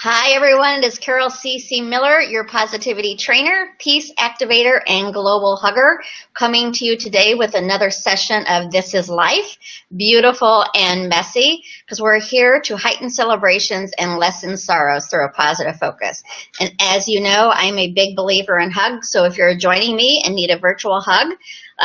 Hi, everyone. It is Carol C.C. Miller, your positivity trainer, peace activator, and global hugger, coming to you today with another session of This is Life, beautiful and messy, because we're here to heighten celebrations and lessen sorrows through a positive focus. And as you know, I'm a big believer in hugs, so if you're joining me and need a virtual hug,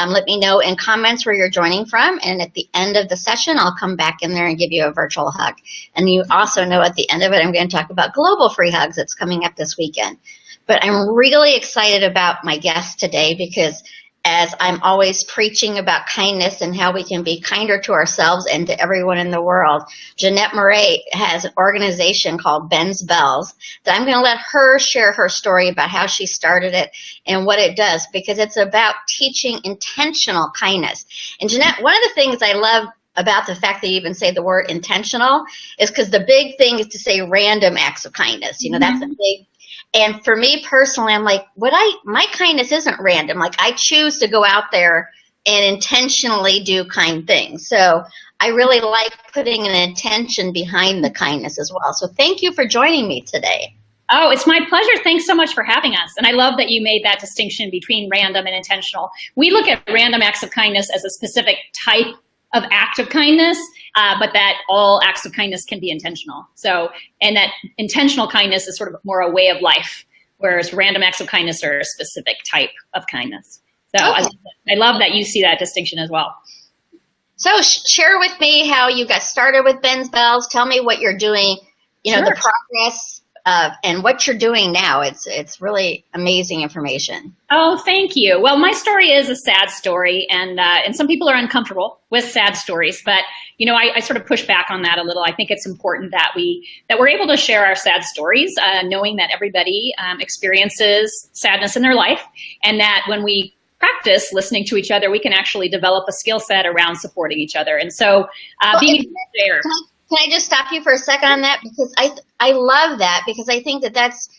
let me know in comments where you're joining from, and at the end of the session, I'll come back in there and give you a virtual hug. And you also know at the end of it, I'm going to talk about global free hugs that's coming up this weekend. But I'm really excited about my guest today because as I'm always preaching about kindness and how we can be kinder to ourselves and to everyone in the world, Jeannette Mare has an organization called Ben's Bells that I'm going to let her share her story about how she started it and what it does, because it's about teaching intentional kindness. And Jeannette, one of the things I love about the fact that you even say the word intentional is because the big thing is to say random acts of kindness. You know, that's a big. And for me personally, I'm like, my kindness isn't random. Like, I choose to go out there and intentionally do kind things. So I really like putting an intention behind the kindness as well. So thank you for joining me today. Oh, it's my pleasure. Thanks so much for having us. And I love that you made that distinction between random and intentional. We look at random acts of kindness as a specific type of act of kindness, but that all acts of kindness can be intentional. So, and that intentional kindness is sort of more a way of life, whereas random acts of kindness are a specific type of kindness. So okay. I love that you see that distinction as well. So share with me how you got started with Ben's Bells. Tell me what you're doing, Sure. The progress and what you're doing now. It's really amazing information. Oh, thank you. Well, my story is a sad story, and some people are uncomfortable with sad stories, but I sort of push back on that a little. I think it's important that we're able to share our sad stories, knowing that everybody experiences sadness in their life, and that when we practice listening to each other, we can actually develop a skill set around supporting each other. And so, being able to share. Can I just stop you for a second on that? Because I love that, because I think that's,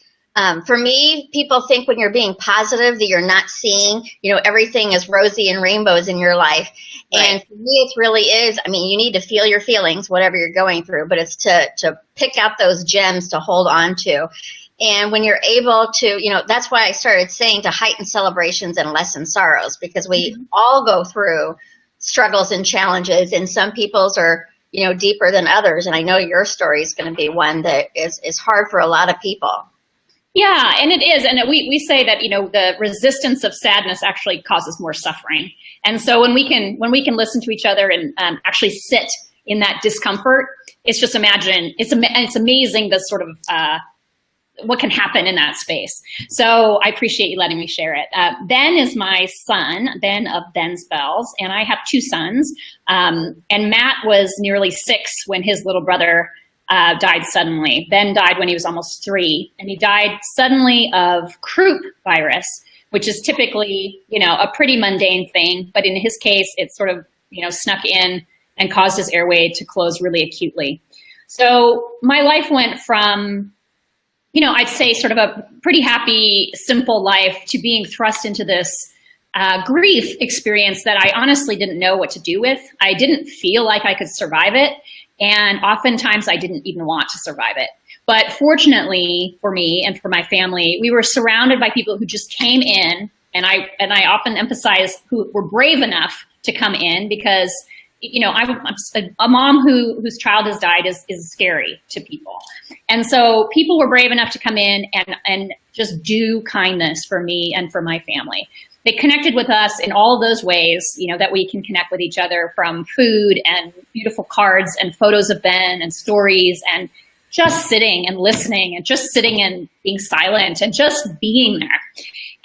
for me, people think when you're being positive that you're not seeing, everything is rosy and rainbows in your life. Right. And for me, it really is. I mean, you need to feel your feelings, whatever you're going through, but it's to pick out those gems to hold on to. And when you're able to, that's why I started saying to heighten celebrations and lessen sorrows, because we all go through struggles and challenges, and some people's are, deeper than others. And I know your story is going to be one that is hard for a lot of people. Yeah, and it is. And we say that, the resistance of sadness actually causes more suffering. And so when we can listen to each other and actually sit in that discomfort, it's just it's amazing the sort of what can happen in that space. So I appreciate you letting me share it. Ben is my son, Ben of Ben's Bells, and I have two sons. And Matt was nearly 6 when his little brother died suddenly. Ben died when he was almost 3, and he died suddenly of croup virus, which is typically, a pretty mundane thing. But in his case, it sort of, snuck in and caused his airway to close really acutely. So my life went from, I'd say sort of a pretty happy, simple life to being thrust into this grief experience that I honestly didn't know what to do with. I didn't feel like I could survive it. And oftentimes I didn't even want to survive it. But fortunately for me and for my family, we were surrounded by people who just came in. And I often emphasize who were brave enough to come in, because a mom whose child has died is scary to people. And so people were brave enough to come in and just do kindness for me and for my family. They connected with us in all of those ways, that we can connect with each other, from food and beautiful cards and photos of Ben and stories, and just sitting and listening and just sitting and being silent and just being there.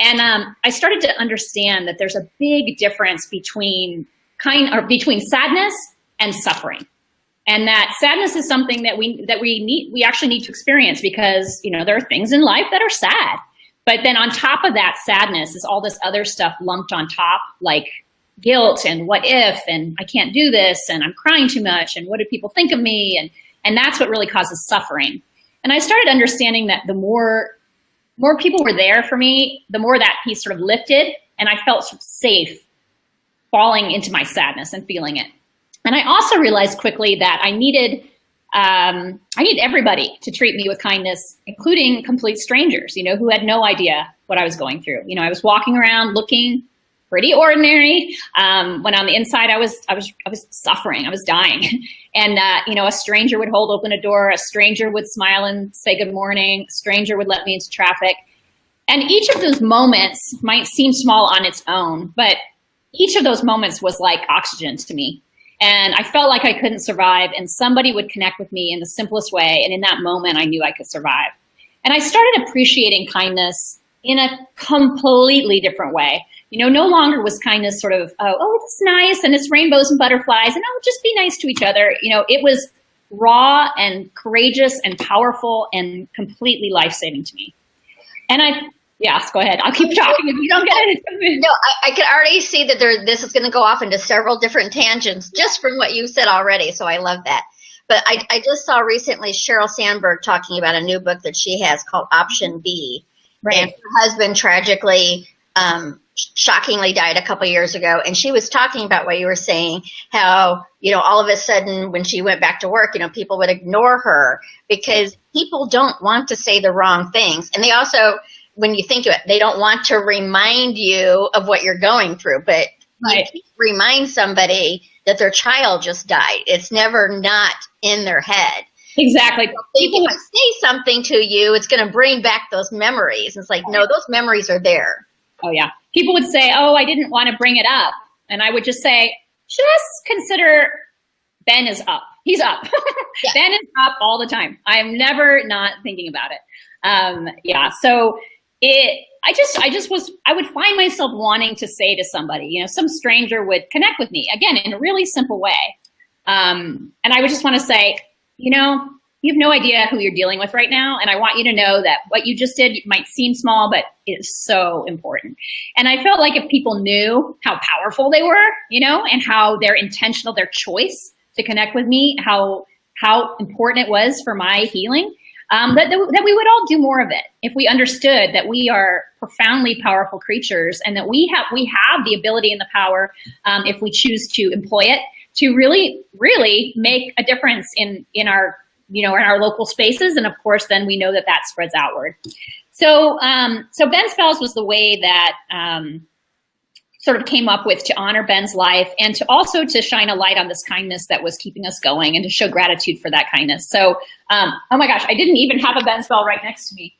And I started to understand that there's a big difference between sadness and suffering. And that sadness is something that we actually need to experience, because, there are things in life that are sad. But then on top of that sadness is all this other stuff lumped on top, like guilt and what if, and I can't do this, and I'm crying too much, and what do people think of me? And that's what really causes suffering. And I started understanding that the more people were there for me, the more that piece sort of lifted, and I felt sort of safe falling into my sadness and feeling it. And I also realized quickly that I needed I need everybody to treat me with kindness, including complete strangers, who had no idea what I was going through. I was walking around looking pretty ordinary, when on the inside I was suffering, I was dying. And a stranger would hold open a door, a stranger would smile and say good morning, a stranger would let me into traffic. And each of those moments might seem small on its own, but each of those moments was like oxygen to me. And I felt like I couldn't survive, and somebody would connect with me in the simplest way. And in that moment, I knew I could survive. And I started appreciating kindness in a completely different way. No longer was kindness sort of, oh, it's nice and it's rainbows and butterflies and just be nice to each other. It was raw and courageous and powerful and completely life-saving to me. And yes, go ahead. I'll keep talking if you don't get it. No, I can already see that this is going to go off into several different tangents just from what you said already. So I love that. But I just saw recently Sheryl Sandberg talking about a new book that she has called Option B. Right. And her husband tragically, shockingly died a couple years ago. And she was talking about what you were saying, how, all of a sudden when she went back to work, people would ignore her because people don't want to say the wrong things. And they also, when you think of it, they don't want to remind you of what you're going through, but right. You can't remind somebody that their child just died. It's never not in their head. Exactly. So if I say something to you, it's going to bring back those memories. It's like, no, those memories are there. Oh, yeah. People would say, oh, I didn't want to bring it up. And I would just say, just consider Ben is up. He's up. Yeah. Ben is up all the time. I'm never not thinking about it. So I would find myself wanting to say to somebody, some stranger would connect with me, again, in a really simple way. And I would just want to say, you have no idea who you're dealing with right now. And I want you to know that what you just did might seem small, but it is so important. And I felt like if people knew how powerful they were, and how they're intentional, their choice to connect with me, how important it was for my healing, that we would all do more of it if we understood that we are profoundly powerful creatures and that we have the ability and the power, if we choose to employ it, to really, really make a difference in our, in our local spaces. And of course, then we know that spreads outward. So Ben Spells was the way that sort of came up with to honor Ben's life and to also to shine a light on this kindness that was keeping us going and to show gratitude for that kindness. So, oh my gosh, I didn't even have a Ben Spell right next to me.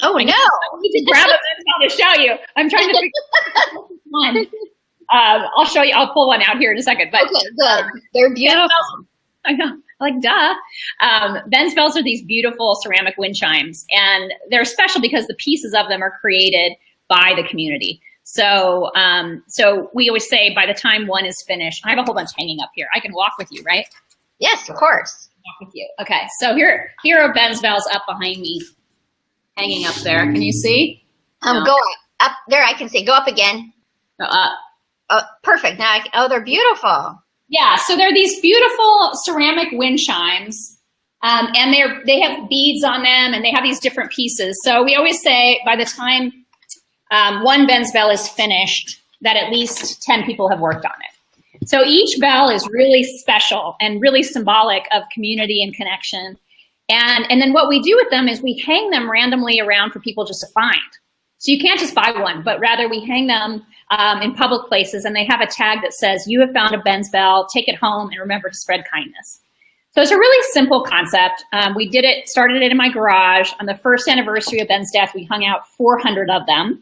Oh, no. I need to grab a Ben Spell to show you. I'm trying to figure out which one. I'll show you. I'll pull one out here in a second. But okay, good. They're beautiful. I know. Like, duh. Ben Spells are these beautiful ceramic wind chimes, and they're special because the pieces of them are created by the community. So we always say by the time one is finished, I have a whole bunch hanging up here. I can walk with you, right? Yes, of course. Walk with you. Okay. So here are Ben's bells up behind me, hanging up there. Can you see? Go up there. I can see. Go up again. Go up. Oh, perfect. Now, they're beautiful. Yeah. So they're these beautiful ceramic wind chimes. And they have beads on them and they have these different pieces. So we always say by the time one Ben's bell is finished, that at least 10 people have worked on it. So each bell is really special and really symbolic of community and connection. And then what we do with them is we hang them randomly around for people just to find. So you can't just buy one, but rather we hang them in public places and they have a tag that says, you have found a Ben's bell, take it home and remember to spread kindness. So it's a really simple concept. We started it in my garage. On the first anniversary of Ben's death, we hung out 400 of them.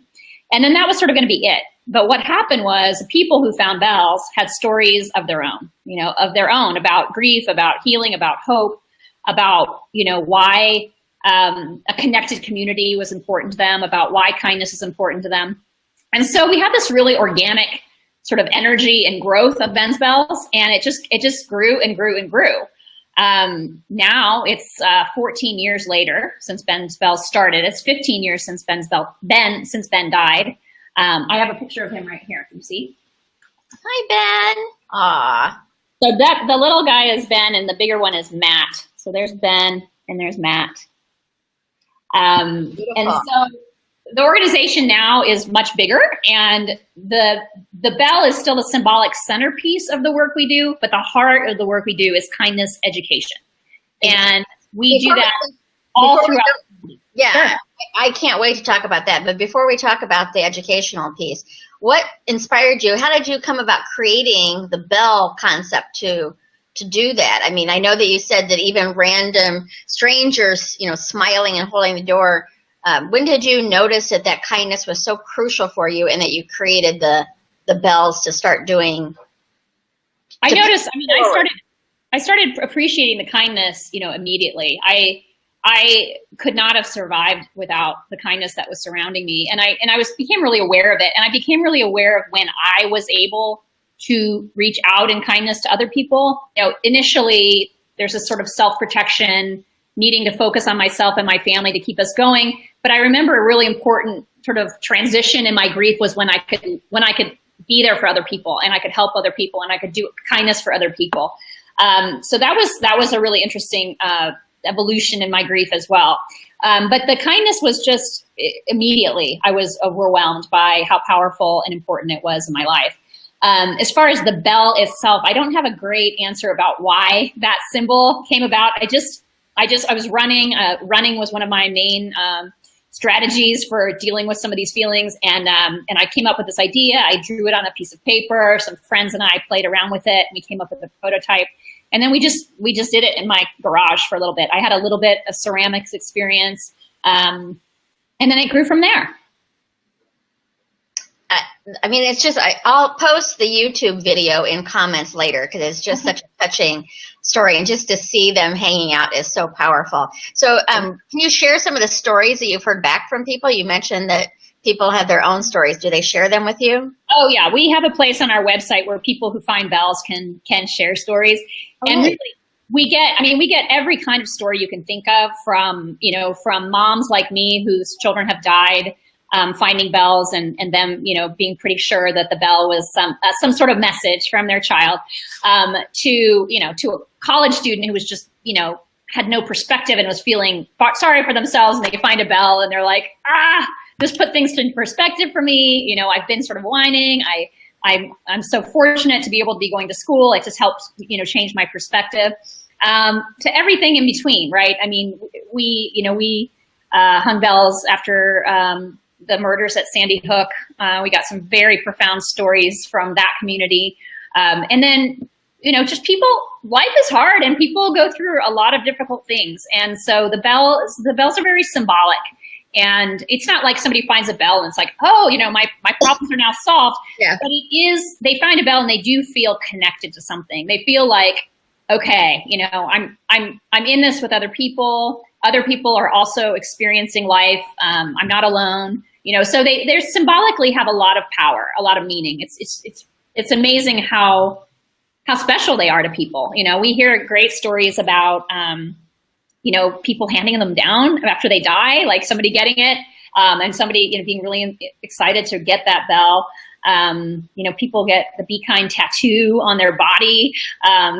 And then that was sort of going to be it. But what happened was people who found bells had stories of their own, about grief, about healing, about hope, about, why a connected community was important to them, about why kindness is important to them. And so we had this really organic sort of energy and growth of Ben's bells, and it just grew and grew and grew. Now it's 14 years later since Ben's bell started. It's 15 years since Ben died. I have a picture of him right here. Can you see? Hi, Ben. Aw. So the little guy is Ben, and the bigger one is Matt. So there's Ben, and there's Matt. And so the organization now is much bigger, and the bell is still a symbolic centerpiece of the work we do, but the heart of the work we do is kindness education. And we do that all before throughout. Yeah, Sure. I can't wait to talk about that. But before we talk about the educational piece, what inspired you? How did you come about creating the bell concept to do that? I mean, I know that you said that even random strangers, smiling and holding the door. When did you notice that that kindness was so crucial for you, and that you created the bells to start doing? I noticed. I mean, I started appreciating the kindness, immediately. I could not have survived without the kindness that was surrounding me. And I became really aware of it. And I became really aware of when I was able to reach out in kindness to other people. Initially there's a sort of self-protection, needing to focus on myself and my family to keep us going. But I remember a really important sort of transition in my grief was when I could be there for other people, and I could help other people, and I could do kindness for other people. So that was a really interesting evolution in my grief as well. But the kindness was just immediately, I was overwhelmed by how powerful and important it was in my life. As far as the bell itself, I don't have a great answer about why that symbol came about. I was running. Running was one of my main strategies for dealing with some of these feelings, and I came up with this idea. I drew it on a piece of paper. Some friends and I played around with it, and we came up with a prototype. And then we just did it in my garage for a little bit. I had a little bit of ceramics experience, and then it grew from there. I mean, it's just, I'll post the YouTube video in comments later, because it's just such a touching story, and just to see them hanging out is so powerful. So can you share some of the stories that you've heard back from people? You mentioned that people have their own stories. Do they share them with you? Oh yeah, we have a place on our website where people who find bells can share stories. Oh, and really, we get every kind of story you can think of, from moms like me whose children have died, finding bells and them, being pretty sure that the bell was some sort of message from their child, to a college student who was just, had no perspective and was feeling sorry for themselves, and they find a bell and they're like, this put things in perspective for me. I've been sort of whining. I'm so fortunate to be able to be going to school. It just helps, change my perspective, to everything in between. Right. I mean, we hung bells after, the murders at Sandy Hook. We got some very profound stories from that community. And then, just life is hard, and people go through a lot of difficult things. And so the bells are very symbolic. And it's not like somebody finds a bell and it's like, oh, my problems are now solved. Yeah. But they find a bell and they do feel connected to something. They feel like, okay, I'm in this with other people. Other people are also experiencing life. I'm not alone. So they symbolically have a lot of power, a lot of meaning. It's amazing how special they are to people. We hear great stories about, people handing them down after they die, like somebody getting it, and somebody, being really excited to get that bell. People get the Be Kind tattoo on their body.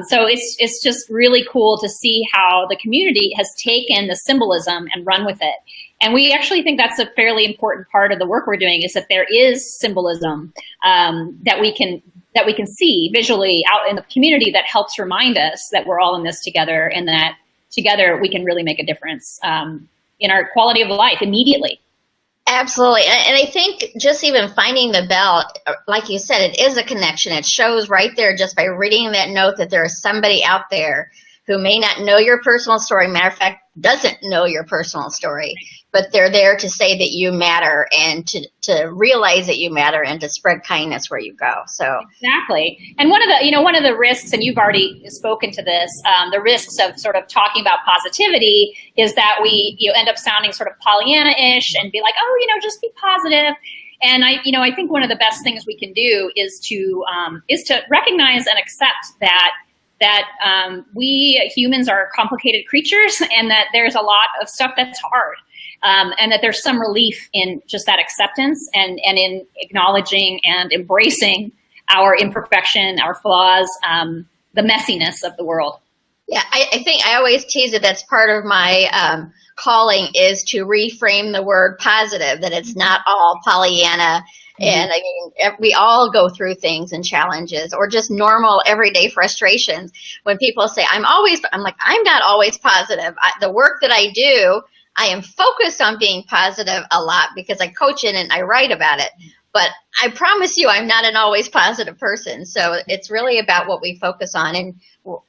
So it's just really cool to see how the community has taken the symbolism and run with it. And we actually think that's a fairly important part of the work we're doing, is that there is symbolism, that we can see visually out in the community, that helps remind us that we're all in this together, and that together we can really make a difference, in our quality of life immediately. Absolutely. And I think just even finding the bell, like you said, it is a connection. It shows right there, just by reading that note, that there is somebody out there who may not know your personal story. Matter of fact, doesn't know your personal story, but they're there to say that you matter, and to realize that you matter, and to spread kindness where you go. So exactly. And one of the risks, and you've already spoken to this, the risks of sort of talking about positivity is that we end up sounding sort of Pollyanna-ish and be like, oh, just be positive. And I think one of the best things we can do is to recognize and accept that we humans are complicated creatures, and that there's a lot of stuff that's hard, and that there's some relief in just that acceptance, and in acknowledging and embracing our imperfection, our flaws, the messiness of the world. Yeah, I think I always tease it. That's part of my calling is to reframe the word positive, that it's not all Pollyanna. And I mean, we all go through things and challenges or just normal everyday frustrations. When people say, I'm like, I'm not always positive. The work that I do, I am focused on being positive a lot because I coach it and I write about it. But I promise you, I'm not an always positive person. So it's really about what we focus on and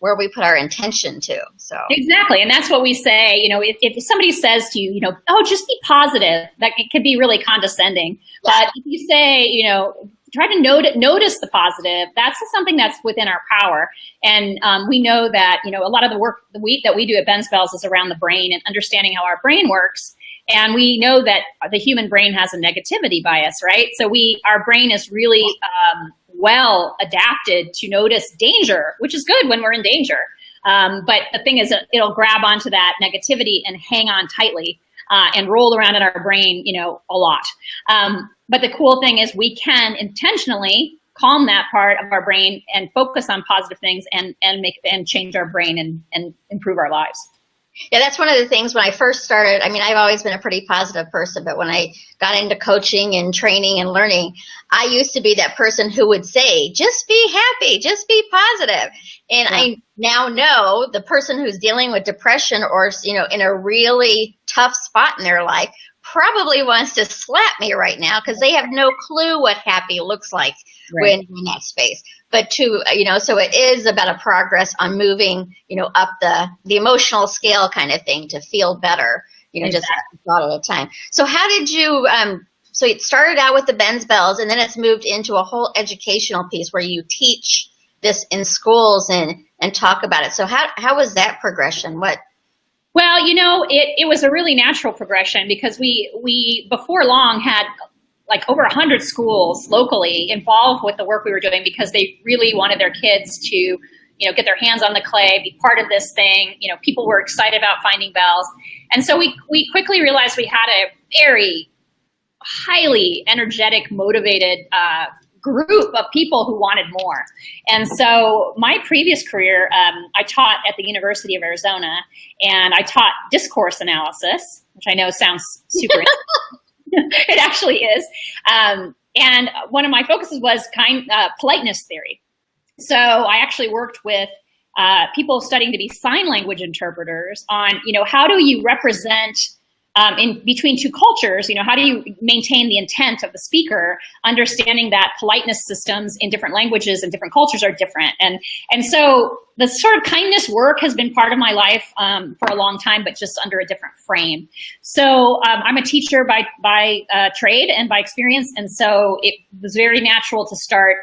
where we put our intention to. So exactly, and that's what we say. You know, if somebody says to you, you know, oh, just be positive, that it could be really condescending. Yeah. But if you say, you know, try to notice the positive, that's something that's within our power. And we know that, you know, a lot of the work that we do at Ben Spells is around the brain and understanding how our brain works. And we know that the human brain has a negativity bias, right? So our brain is really well adapted to notice danger, which is good when we're in danger. But the thing is, it'll grab onto that negativity and hang on tightly and roll around in our brain, you know, a lot. But the cool thing is we can intentionally calm that part of our brain and focus on positive things and change our brain and improve our lives. Yeah, that's one of the things when I first started. I mean, I've always been a pretty positive person, but when I got into coaching and training and learning, I used to be that person who would say, just be happy, just be positive. And yeah. I now know the person who's dealing with depression or, you know, in a really tough spot in their life probably wants to slap me right now because they have no clue what happy looks like when you're in that space. But you know, so it is about a progress on moving, you know, up the emotional scale kind of thing to feel better, you know, exactly. Just a thought at a time. So how did you, so it started out with the Ben Spells and then it's moved into a whole educational piece where you teach this in schools and talk about it. So how was that progression? Well, you know, it was a really natural progression because we before long had like over 100 schools locally involved with the work we were doing because they really wanted their kids to, you know, get their hands on the clay, be part of this thing. You know, people were excited about finding bells. And so we quickly realized we had a very highly energetic, motivated group of people who wanted more. And so my previous career, I taught at the University of Arizona and I taught discourse analysis, which I know sounds super interesting. It actually is. And one of my focuses was politeness theory. So I actually worked with people studying to be sign language interpreters on, you know, how do you represent in between two cultures, you know, how do you maintain the intent of the speaker, understanding that politeness systems in different languages and different cultures are different. And so the sort of kindness work has been part of my life for a long time, but just under a different frame. So I'm a teacher by trade and by experience. And so it was very natural to start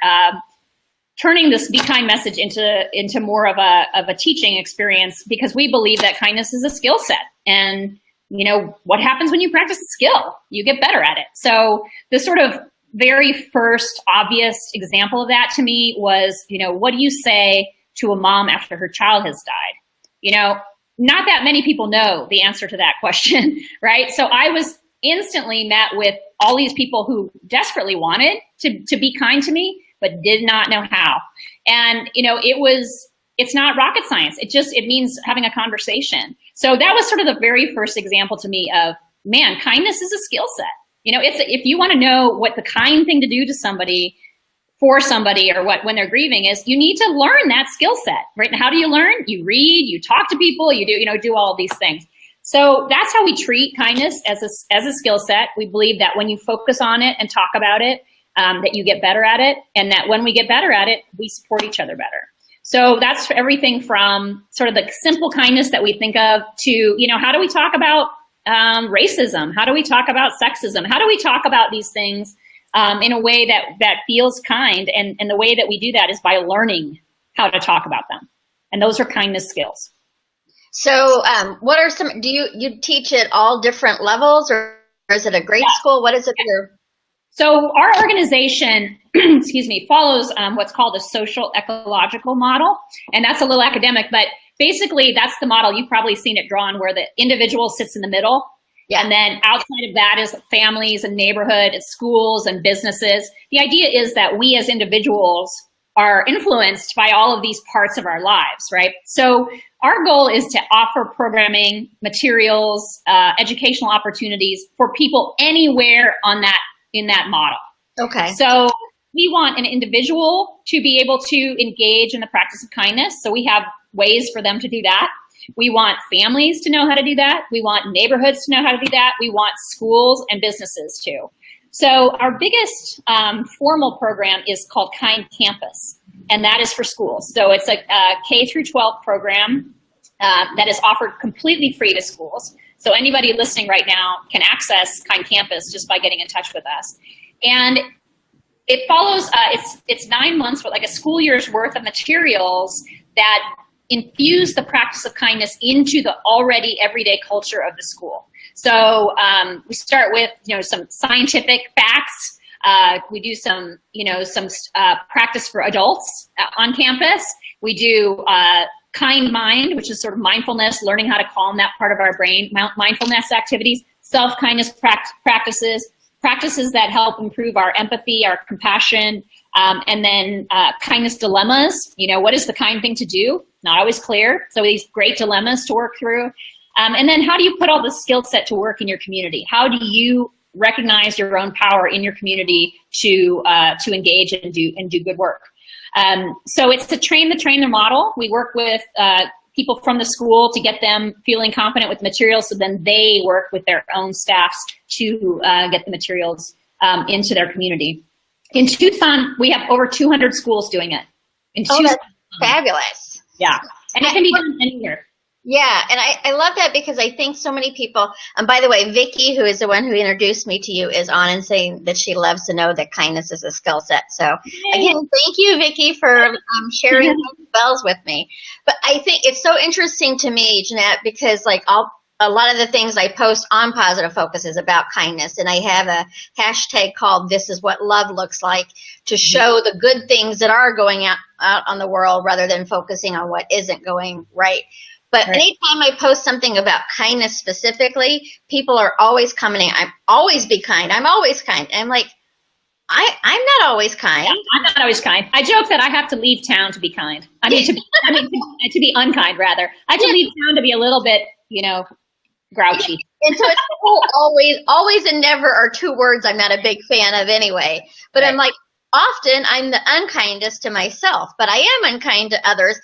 turning this Be Kind message into more of a teaching experience because we believe that kindness is a skill set. And you know, what happens when you practice a skill? You get better at it. So the sort of very first obvious example of that to me was, you know, what do you say to a mom after her child has died? You know, not that many people know the answer to that question, right? So I was instantly met with all these people who desperately wanted to be kind to me, but did not know how. And, you know, it's not rocket science. It means having a conversation. So that was sort of the very first example to me of, man, kindness is a skill set. You know, if you want to know what the kind thing to do to somebody, for somebody, or when they're grieving is, you need to learn that skill set, right? And how do you learn? You read, you talk to people, do all of these things. So that's how we treat kindness as a skill set. We believe that when you focus on it and talk about it, that you get better at it, and that when we get better at it, we support each other better. So that's everything from sort of the simple kindness that we think of to, you know, how do we talk about racism? How do we talk about sexism? How do we talk about these things in a way that feels kind? And the way that we do that is by learning how to talk about them. And those are kindness skills. So what are some, do you teach at all different levels, or is it a grade school? What is it? So our organization, follows what's called a social ecological model. And that's a little academic, but basically that's the model. You've probably seen it drawn where the individual sits in the middle. Yeah. And then outside of that is families and neighborhood and schools and businesses. The idea is that we as individuals are influenced by all of these parts of our lives, right? So our goal is to offer programming, materials, educational opportunities for people anywhere in that model. Okay. So we want an individual to be able to engage in the practice of kindness. So we have ways for them to do that. We want families to know how to do that. We want neighborhoods to know how to do that. We want schools and businesses too. So our biggest formal program is called Kind Campus, and that is for schools. So it's a K through 12 program that is offered completely free to schools. So anybody listening right now can access Kind Campus just by getting in touch with us. And it follows, it's 9 months with like a school year's worth of materials that infuse the practice of kindness into the already everyday culture of the school. So we start with, some scientific facts. We do some practice for adults on campus. We do Kind Mind, which is sort of mindfulness, learning how to calm that part of our brain, mindfulness activities, self-kindness practices that help improve our empathy, our compassion, and then kindness dilemmas. What is the kind thing to do? Not always clear. So these great dilemmas to work through. And then how do you put all the skill set to work in your community? How do you recognize your own power in your community to engage and do good work? So it's the train the trainer model. We work with people from the school to get them feeling confident with materials, so then they work with their own staffs to get the materials into their community. In Tucson, we have over 200 schools doing it. That's fabulous. Yeah, and it can be done anywhere. Yeah, and I love that because I think so many people, and by the way, Vicki, who is the one who introduced me to you, is on and saying that she loves to know that kindness is a skill set. So again, thank you, Vicki, for sharing those spells with me. But I think it's so interesting to me, Jeannette, because like a lot of the things I post on Positive Focus is about kindness, and I have a hashtag called "This is what love looks like" to show the good things that are going out on the world rather than focusing on what isn't going right. But anytime I post something about kindness specifically, people are always commenting, "I'm always be kind. I'm always kind." And I'm like, I'm not always kind. Yeah, I'm not always kind. I joke that I have to leave town to be kind. To be unkind rather. I have to leave town to be a little bit, grouchy. And so it's the whole always and never are two words I'm not a big fan of anyway. But I'm like, often I'm the unkindest to myself, but I am unkind to others.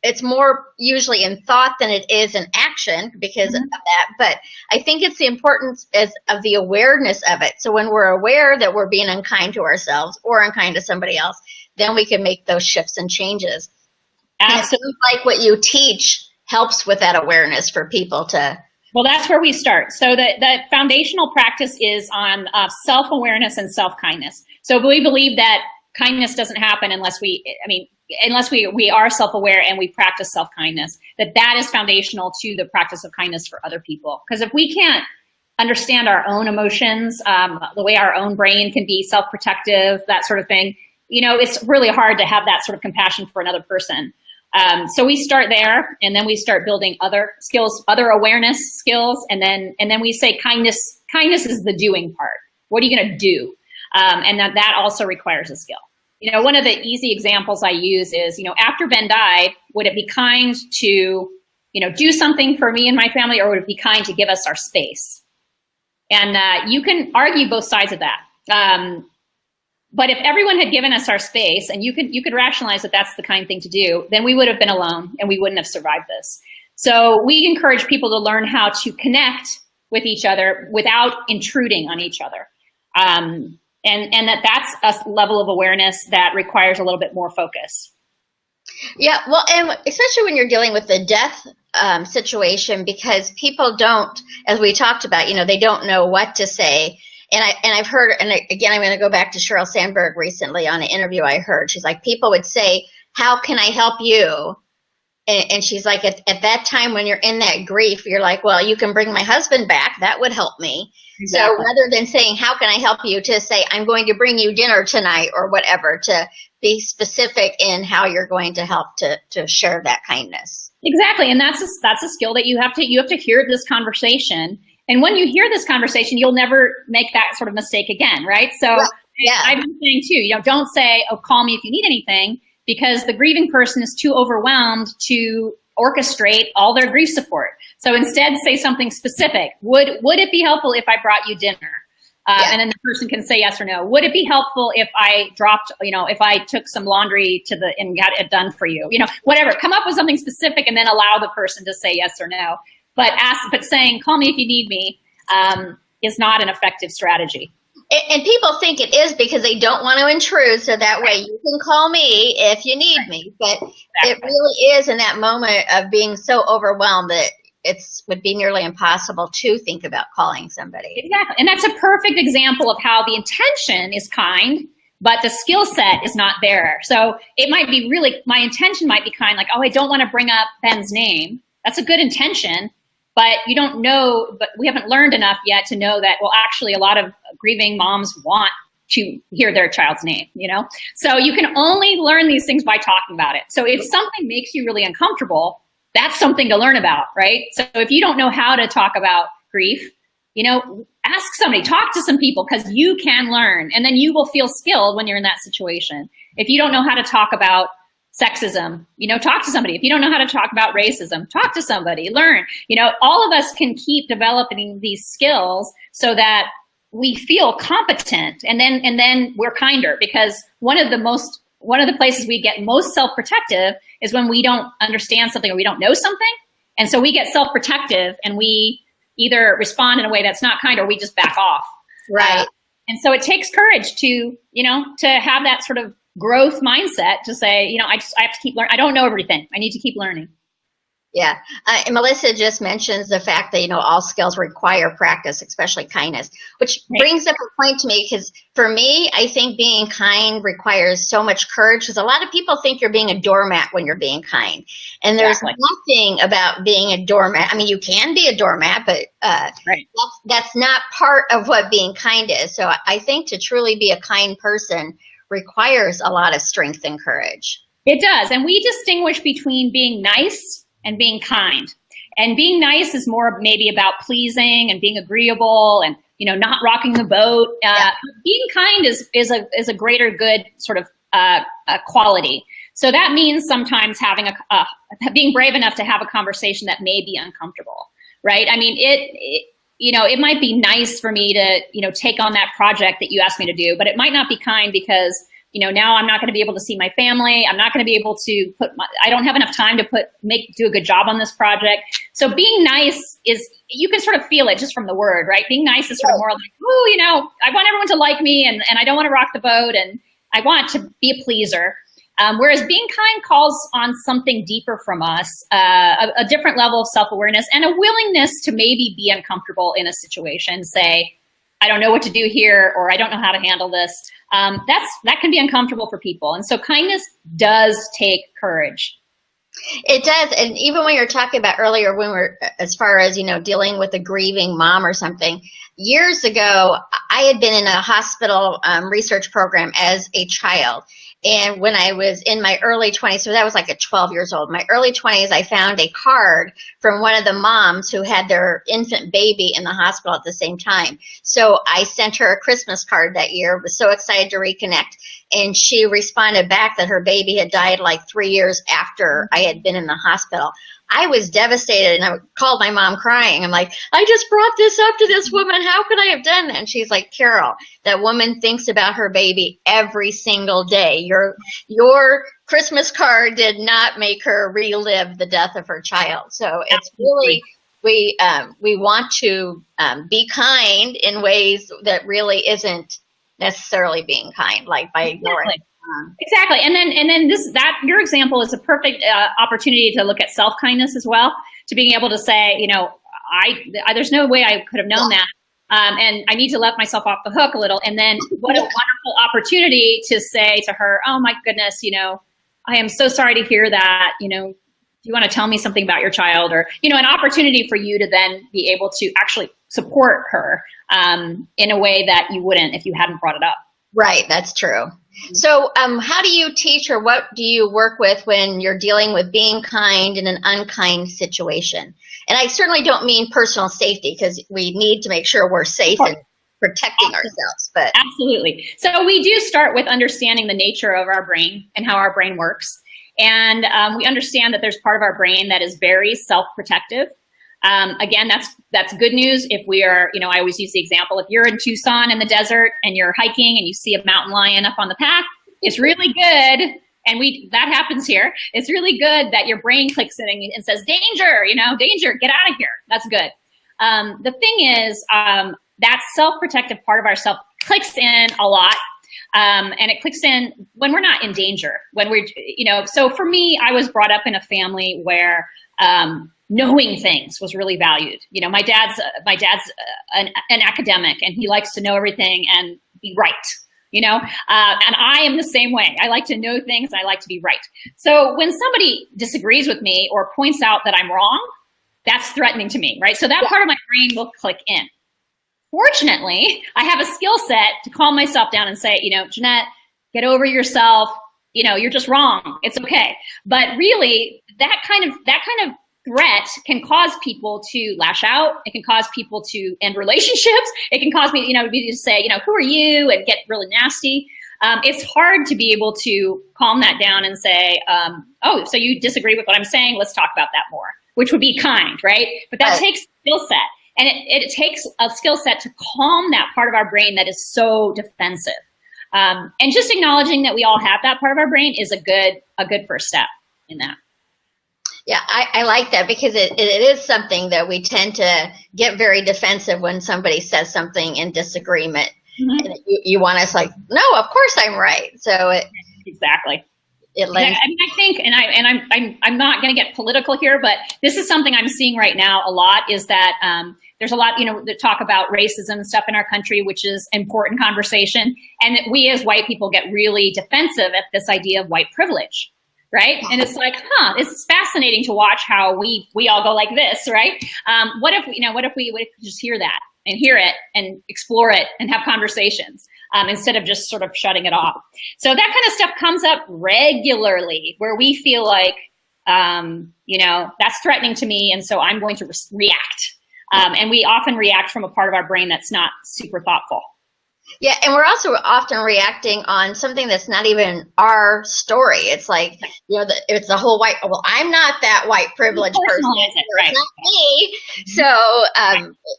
It's more usually in thought than it is in action because of that. But I think it's the importance of the awareness of it. So when we're aware that we're being unkind to ourselves or unkind to somebody else, then we can make those shifts and changes. Absolutely. Like what you teach helps with that awareness for people to. Well, that's where we start. So the foundational practice is on self-awareness and self-kindness. So we believe that kindness doesn't happen unless we are self-aware and we practice self-kindness, that is foundational to the practice of kindness for other people. Because if we can't understand our own emotions, the way our own brain can be self-protective, that sort of thing, it's really hard to have that sort of compassion for another person. So we start there, and then we start building other skills, other awareness skills, and then we say kindness is the doing part. What are you going to do? And that also requires a skill. One of the easy examples I use is, after Ben died, would it be kind to, do something for me and my family, or would it be kind to give us our space? And you can argue both sides of that. But if everyone had given us our space, and you could rationalize that that's the kind thing to do, then we would have been alone and we wouldn't have survived this. So we encourage people to learn how to connect with each other without intruding on each other. And that's a level of awareness that requires a little bit more focus. Yeah, well, and especially when you're dealing with the death situation, because people don't, as we talked about, they don't know what to say. And I've heard, and again, I'm going to go back to Sheryl Sandberg recently on an interview I heard. She's like, people would say, "How can I help you?" And she's like, at that time when you're in that grief, you're like, "Well, you can bring my husband back. That would help me." Exactly. So rather than saying, "How can I help you?" to say, "I'm going to bring you dinner tonight," or whatever, to be specific in how you're going to help to share that kindness. Exactly. And that's a skill that you have to hear this conversation. And when you hear this conversation, you'll never make that sort of mistake again, right? So yeah. I've been saying too, don't say, "Oh, call me if you need anything," because the grieving person is too overwhelmed to orchestrate all their grief support. So instead, say something specific. Would it be helpful if I brought you dinner? And then the person can say yes or no. Would it be helpful if I dropped, if I took some laundry and got it done for you? Whatever. Come up with something specific and then allow the person to say yes or no. But saying, call me if you need me, is not an effective strategy. And people think it is because they don't want to intrude, so that way you can call me if you need me. But it really is in that moment of being so overwhelmed that it would be nearly impossible to think about calling somebody. Exactly. And that's a perfect example of how the intention is kind, but the skill set is not there. So it might be my intention might be kind, like, oh, I don't want to bring up Ben's name. That's a good intention, but you don't know, but we haven't learned enough yet to know that, well, actually a lot of grieving moms want to hear their child's name, So you can only learn these things by talking about it. So if something makes you really uncomfortable, that's something to learn about, right? So if you don't know how to talk about grief, ask somebody, talk to some people, because you can learn, and then you will feel skilled when you're in that situation. If you don't know how to talk about sexism, talk to somebody. If you don't know how to talk about racism, talk to somebody, learn. All of us can keep developing these skills so that we feel competent, and then we're kinder, because one of the places we get most self-protective is when we don't understand something or we don't know something. And so we get self-protective and we either respond in a way that's not kind or we just back off. Right. And so it takes courage to have that sort of growth mindset to say, I have to keep learning. I don't know everything. I need to keep learning. Yeah. And Melissa just mentions the fact that, all skills require practice, especially kindness, which brings up a point to me, because for me, I think being kind requires so much courage, because a lot of people think you're being a doormat when you're being kind. And there's nothing about being a doormat. I mean, you can be a doormat, but that's not part of what being kind is. So I think to truly be a kind person requires a lot of strength and courage. It does. And we distinguish between being nice and being kind. And being nice is more maybe about pleasing and being agreeable and, not rocking the boat. Being kind is a greater good sort of quality. So that means sometimes having being brave enough to have a conversation that may be uncomfortable, right? I mean, it might be nice for me to, take on that project that you asked me to do, but it might not be kind because now I'm not going to be able to see my family. I'm not going to be able to I don't have enough time to do a good job on this project. So being nice you can sort of feel it just from the word, right? Being nice is sort of more like, I want everyone to like me and I don't want to rock the boat and I want to be a pleaser. Whereas being kind calls on something deeper from us, a different level of self-awareness and a willingness to maybe be uncomfortable in a situation, say, I don't know what to do here, or I don't know how to handle this. That can be uncomfortable for people. And so kindness does take courage. It does. And even when you're talking about earlier, as far as, dealing with a grieving mom or something, years ago, I had been in a hospital research program as a child. And when I was in my early 20s, so that was like at 12 years old, my early 20s, I found a card from one of the moms who had their infant baby in the hospital at the same time. So I sent her a Christmas card that year, was so excited to reconnect. And she responded back that her baby had died like 3 years after I had been in the hospital. I was devastated, and I called my mom crying. I'm like, I just brought this up to this woman. How could I have done that? And she's like, Carol, that woman thinks about her baby every single day. Your Christmas card did not make her relive the death of her child. So it's really, we want to be kind in ways that really isn't necessarily being kind, like by ignoring. Exactly. And then your example is a perfect opportunity to look at self-kindness as well, to being able to say, there's no way I could have known that. And I need to let myself off the hook a little. And then what a wonderful opportunity to say to her, oh my goodness, I am so sorry to hear that, do you want to tell me something about your child? Or, an opportunity for you to then be able to actually support her in a way that you wouldn't if you hadn't brought it up. Right. That's true. So how do you teach, or what do you work with when you're dealing with being kind in an unkind situation? And I certainly don't mean personal safety, because we need to make sure we're safe and protecting ourselves. But absolutely. So we do start with understanding the nature of our brain and how our brain works. And we understand that there's part of our brain that is very self-protective. Again, that's good news if we are, I always use the example, if you're in Tucson in the desert and you're hiking and you see a mountain lion up on the path, it's really good. And that happens here. It's really good that your brain clicks in and says, danger, danger, get out of here. That's good. The thing is, that self-protective part of ourself clicks in a lot. And it clicks in when we're not in danger, when we're, so for me, I was brought up in a family where, knowing things was really valued. My dad's an academic, and he likes to know everything and be right, and I am the same way. I like to know things, and I like to be right. So when somebody disagrees with me or points out that I'm wrong, that's threatening to me, right? So that part of my brain will click in. Fortunately, I have a skill set to calm myself down and say, Jeannette, get over yourself. You're just wrong. It's okay. But really, that kind of threat can cause people to lash out. It can cause people to end relationships. It can cause me, to say, who are you, and get really nasty. It's hard to be able to calm that down and say, oh, so you disagree with what I'm saying? Let's talk about that more, which would be kind, right? But that takes skill set. And it takes a skill set to calm that part of our brain that is so defensive. And just acknowledging that we all have that part of our brain is a good first step in that. Yeah, I like that, because it is something that we tend to get very defensive when somebody says something in disagreement. Mm-hmm. And you want us like, no, of course I'm right. So exactly. I think, and I'm not going to get political here, but this is something I'm seeing right now a lot, is that there's a lot, that talk about racism and stuff in our country, which is important conversation. And we as white people get really defensive at this idea of white privilege, right? And it's like, it's fascinating to watch how we all go like this, right? What if we just hear that and hear it and explore it and have conversations? Instead of just sort of shutting it off. So that kind of stuff comes up regularly, where we feel like, that's threatening to me, and so I'm going to react. And we often react from a part of our brain that's not super thoughtful. Yeah, and we're also often reacting on something that's not even our story. It's like, it's the whole white, well, I'm not that white privileged person. Right. It's not me. So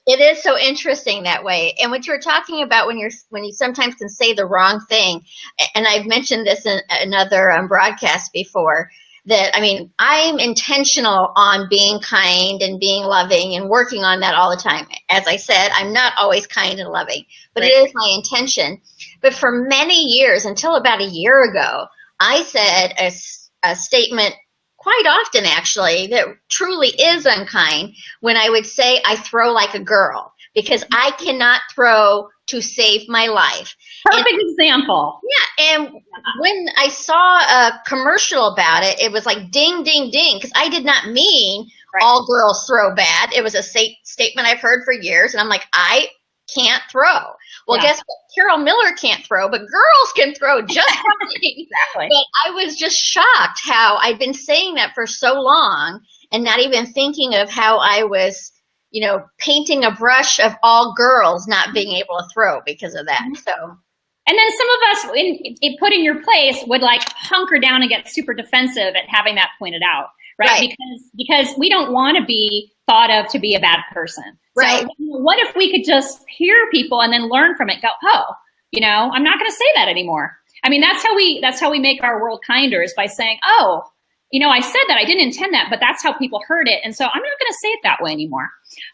it is so interesting that way. And what you were talking about when you sometimes can say the wrong thing, and I've mentioned this in another broadcast before, that, I'm intentional on being kind and being loving and working on that all the time. As I said, I'm not always kind and loving, but It is my intention. But for many years, until about a year ago, I said a statement quite often, actually, that truly is unkind, when I would say I throw like a girl, because I cannot throw to save my life. Perfect example. Yeah, and when I saw a commercial about it, it was like ding, ding, ding, because I did not mean all girls throw bad. It was a statement I've heard for years, and I'm like, I can't throw. Well, guess what? Carol Miller can't throw, but girls can throw just fine. Exactly. But I was just shocked how I'd been saying that for so long and not even thinking of how I was, painting a brush of all girls not being able to throw because of that. So. And then some of us, in put in your place, would like hunker down and get super defensive at having that pointed out, right? Because we don't want to be thought of to be a bad person. Right. So what if we could just hear people and then learn from it? Go, I'm not going to say that anymore. That's how we make our world kinder, is by saying, I said that, I didn't intend that, but that's how people heard it. And so I'm not going to say it that way anymore.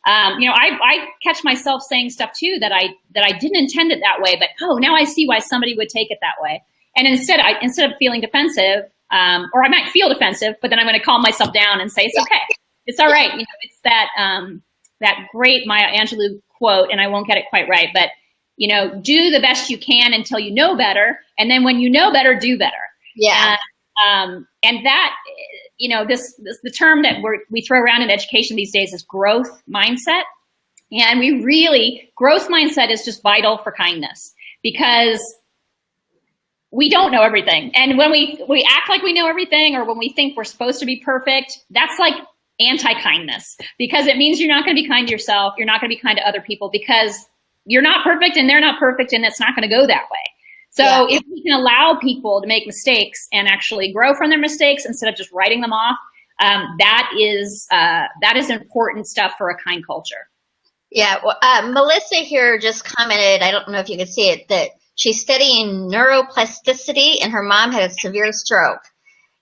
I catch myself saying stuff too that I didn't intend it that way, but now I see why somebody would take it that way. And instead of feeling defensive, or I might feel defensive, but then I'm going to calm myself down and say, it's okay. It's all right. It's that great Maya Angelou quote, and I won't get it quite right, but do the best you can until you know better. And then when you know better, do better. Yeah. And that, the term that we throw around in education these days is growth mindset. And growth mindset is just vital for kindness, because we don't know everything. And when we act like we know everything, or when we think we're supposed to be perfect, that's like anti-kindness, because it means you're not going to be kind to yourself. You're not going to be kind to other people, because you're not perfect and they're not perfect, and it's not going to go that way. So if we can allow people to make mistakes and actually grow from their mistakes instead of just writing them off, that is important stuff for a kind culture. Yeah, well, Melissa here just commented, I don't know if you could see it, that she's studying neuroplasticity and her mom had a severe stroke.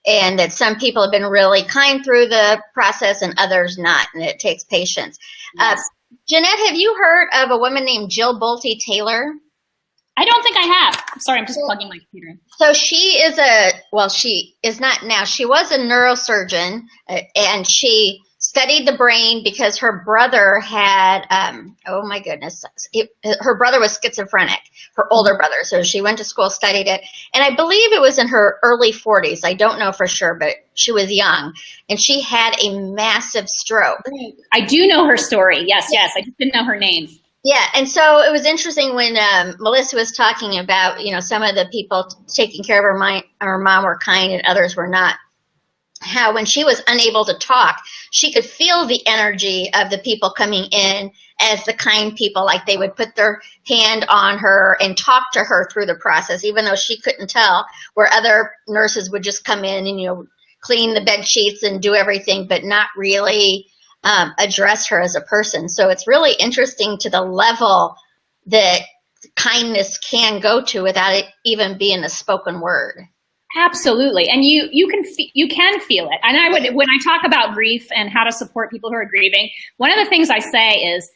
And that some people have been really kind through the process and others not, and it takes patience. Yes. Jeannette, have you heard of a woman named Jill Bolte Taylor? I don't think I have. Sorry, I'm just plugging my computer in. So she is not now. She was a neurosurgeon, and she studied the brain because her brother had, oh my goodness, her brother was schizophrenic, her older brother. So she went to school, studied it. And I believe it was in her early 40s. I don't know for sure, but she was young. And she had a massive stroke. I do know her story. Yes. I just didn't know her name. Yeah, and so it was interesting when Melissa was talking about, some of the people taking care of her mom were kind and others were not. How when she was unable to talk, she could feel the energy of the people coming in as the kind people, like they would put their hand on her and talk to her through the process, even though she couldn't tell, where other nurses would just come in and, clean the bed sheets and do everything, but not really address her as a person. So it's really interesting to the level that kindness can go to without it even being a spoken word. Absolutely. And you can feel it. And when I talk about grief and how to support people who are grieving, one of the things I say is,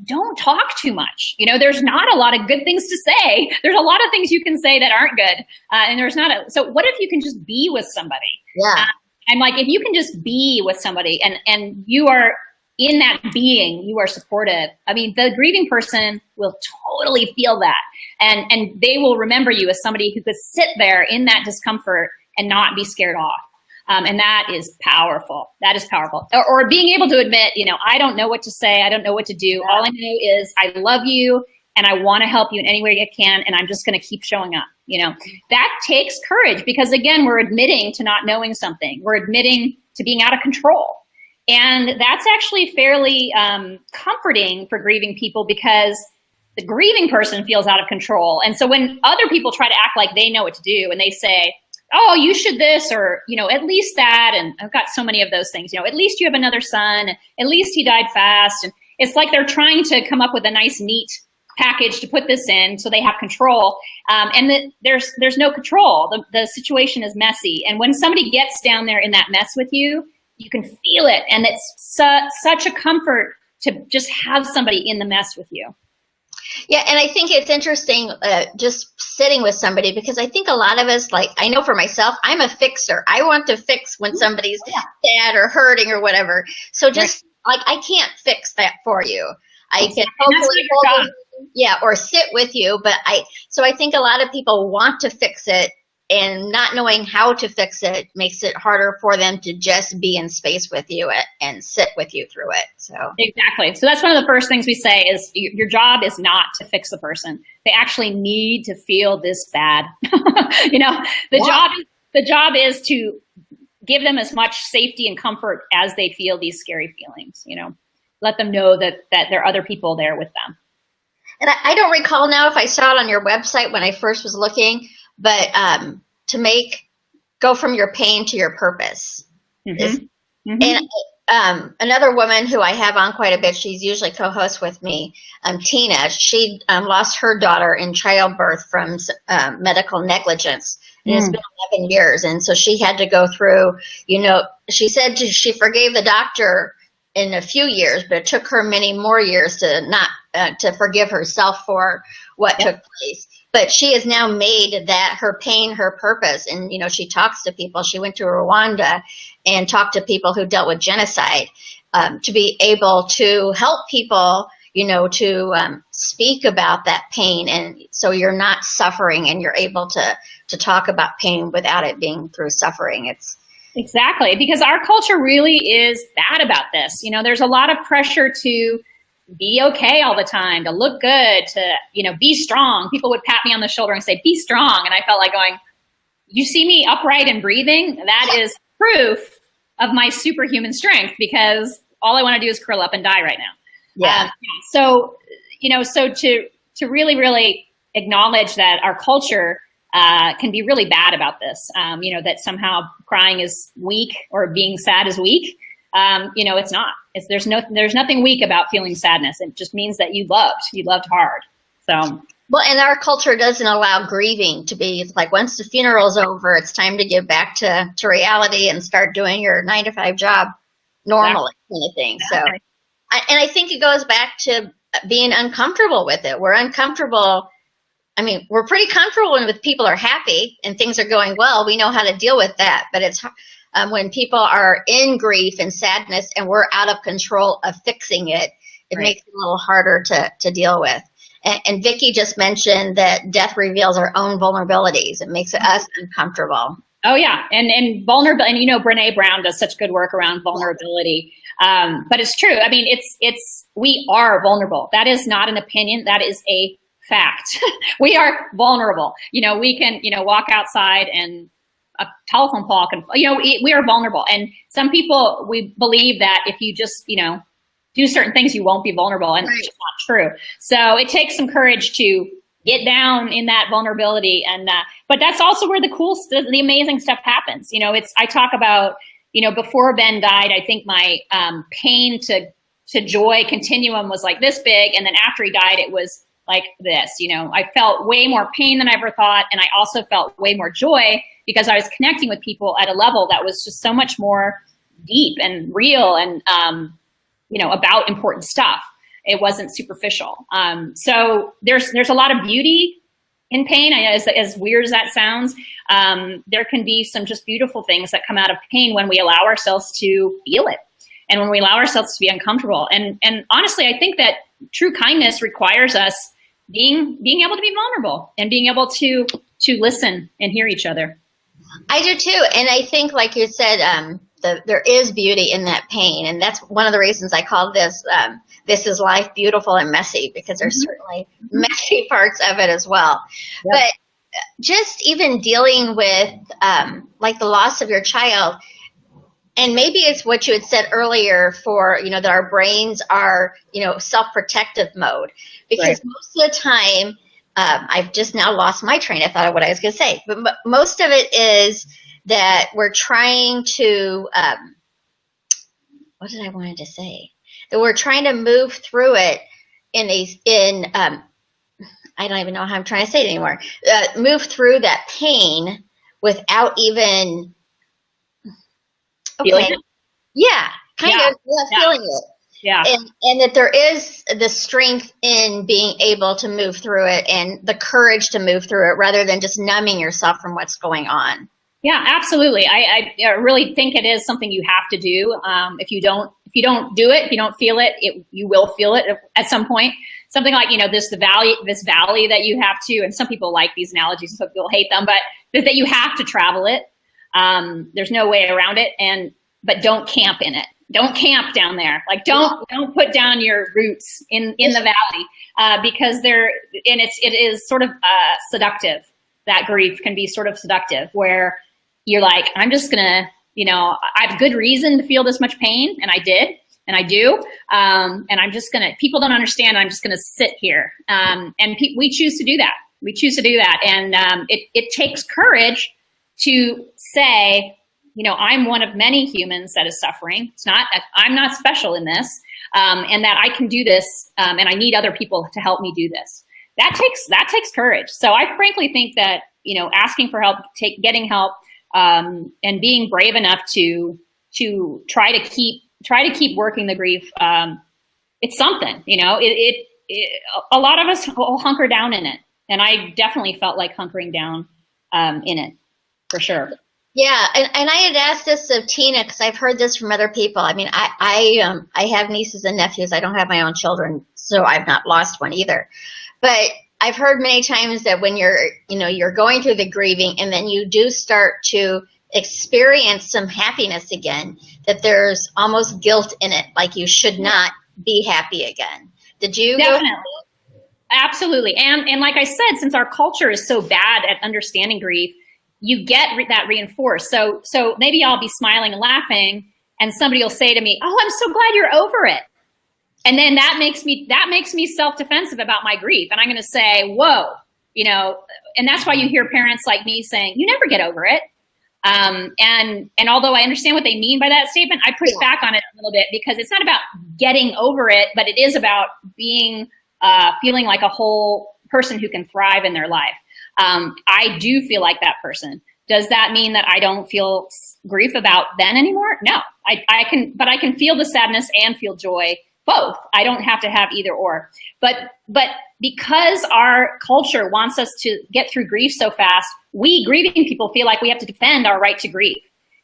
don't talk too much. There's not a lot of good things to say. There's a lot of things you can say that aren't good. And there's not so what if you can just be with somebody? Yeah. And like, if you can just be with somebody and you are in that being, you are supportive. I mean, the grieving person will totally feel that. And they will remember you as somebody who could sit there in that discomfort and not be scared off. And that is powerful. That is powerful. Or being able to admit, I don't know what to say. I don't know what to do. All I know is I love you and I want to help you in any way I can. And I'm just going to keep showing up. That takes courage because, again, we're admitting to not knowing something. We're admitting to being out of control. And that's actually fairly comforting for grieving people because the grieving person feels out of control. And so when other people try to act like they know what to do and they say, oh, you should this, or, at least that. And I've got so many of those things, at least you have another son, at least he died fast. And it's like they're trying to come up with a nice, neat package to put this in so they have control. And there's no control. The situation is messy. And when somebody gets down there in that mess with you, you can feel it. And it's such a comfort to just have somebody in the mess with you. Yeah, and I think it's interesting just sitting with somebody because I think a lot of us, like I know for myself, I'm a fixer. I want to fix when somebody's sad or hurting or whatever. So just like I can't fix that for you. I can hopefully or sit with you, but I think a lot of people want to fix it and not knowing how to fix it makes it harder for them to just be in space with you and sit with you through it. So exactly. So that's one of the first things we say is your job is not to fix the person. They actually need to feel this bad. The job is to give them as much safety and comfort as they feel these scary feelings. Let them know that there are other people there with them. And I don't recall now if I saw it on your website when I first was looking, but to go from your pain to your purpose. And another woman who I have on quite a bit, she's usually co-hosts with me, Tina, she lost her daughter in childbirth from medical negligence. And it's been 11 years. And so she had to go through, she said she forgave the doctor in a few years, but it took her many more years to forgive herself for what took place. But she has now made that her pain her purpose. And, she talks to people. She went to Rwanda and talked to people who dealt with genocide to be able to help people, to speak about that pain. And so you're not suffering and you're able to talk about pain without it being through suffering. Exactly, because our culture really is bad about this. There's a lot of pressure to be okay all the time, to look good, to, be strong. People would pat me on the shoulder and say, be strong. And I felt like going, you see me upright and breathing? That is proof of my superhuman strength because all I want to do is curl up and die right now. Yeah. So to really, really acknowledge that our culture can be really bad about this. That somehow crying is weak or being sad is weak. It's not. There's nothing weak about feeling sadness. It just means that you loved hard. So. Well, and our culture doesn't allow grieving to be like, once the funeral's over, it's time to get back to reality and start doing your 9-to-5 job normally, kind of thing. So, I think it goes back to being uncomfortable with it. We're uncomfortable. I mean, we're pretty comfortable when people are happy and things are going well. We know how to deal with that. But it's when people are in grief and sadness and we're out of control of fixing it, it makes it a little harder to deal with. And Vicki just mentioned that death reveals our own vulnerabilities. It makes us uncomfortable. Oh yeah, and vulnerable. And Brene Brown does such good work around vulnerability. But it's true. I mean, we are vulnerable. That is not an opinion. That is a fact. We are vulnerable. We can walk outside and a telephone call can. We are vulnerable. And some people, we believe that if you just do certain things, you won't be vulnerable, and it's just not true. So it takes some courage to get down in that vulnerability, and but that's also where the amazing stuff happens. I talk about before Ben died, I think my pain to joy continuum was like this big, and then after he died, it was like this. I felt way more pain than I ever thought, and I also felt way more joy because I was connecting with people at a level that was just so much more deep and real and about important stuff. It wasn't superficial. So there's a lot of beauty in pain. As weird as that sounds, there can be some just beautiful things that come out of pain when we allow ourselves to feel it and when we allow ourselves to be uncomfortable. And honestly, I think that true kindness requires us being able to be vulnerable and being able to listen and hear each other. I do too. And I think, like you said, there is beauty in that pain. And that's one of the reasons I call this is Life beautiful and messy, because there's certainly messy parts of it as well. Yep. But just even dealing with like the loss of your child, and maybe it's what you had said earlier for, that our brains are, self-protective mode, because most of the time, I've just now lost my train of thought of what I was going to say, but most of it is that we're trying to, what did I wanted to say? That we're trying to move through it I don't even know how I'm trying to say it anymore. Move through that pain without even, feeling it. Yeah, kind of feeling it. Yeah. And that there is the strength in being able to move through it and the courage to move through it rather than just numbing yourself from what's going on. Yeah, absolutely. I really think it is something you have to do. If you don't do it, if you don't feel it, you will feel it at some point. Something like, this valley that you have to, and some people like these analogies, some people hate them, but that you have to travel it. There's no way around it. But don't camp in it. Don't camp down there. Like don't put down your roots in the valley, because it is sort of seductive. That grief can be sort of seductive, where you're like, I'm just gonna, I have good reason to feel this much pain, and I did, and I do, and I'm just gonna. People don't understand. I'm just gonna sit here, and we choose to do that. We choose to do that, and it takes courage to say, I'm one of many humans that is suffering. I'm not special in this, and that I can do this, and I need other people to help me do this. That takes courage. So I frankly think that, asking for help, getting help, and being brave enough to try to keep working the grief. It's something, a lot of us will hunker down in it. And I definitely felt like hunkering down, in it for sure. Yeah, and I had asked this of Tina, because I've heard this from other people. I mean, I have nieces and nephews. I don't have my own children, so I've not lost one either. But I've heard many times that when you're going through the grieving, and then you do start to experience some happiness again, that there's almost guilt in it, like you should not be happy again. Did you? Definitely. Absolutely. And like I said, since our culture is so bad at understanding grief, you get that reinforced. So maybe I'll be smiling and laughing, and somebody will say to me, "Oh, I'm so glad you're over it." And then that makes me self-defensive about my grief. And I'm going to say, "Whoa, and that's why you hear parents like me saying, you never get over it. And although I understand what they mean by that statement, I push back on it a little bit, because it's not about getting over it, but it is about being, feeling like a whole person who can thrive in their life. I do feel like that person. Does that mean that I don't feel grief about then anymore? No, I can feel the sadness and feel joy, both. I don't have to have either or. But because our culture wants us to get through grief so fast, we grieving people feel like we have to defend our right to grieve.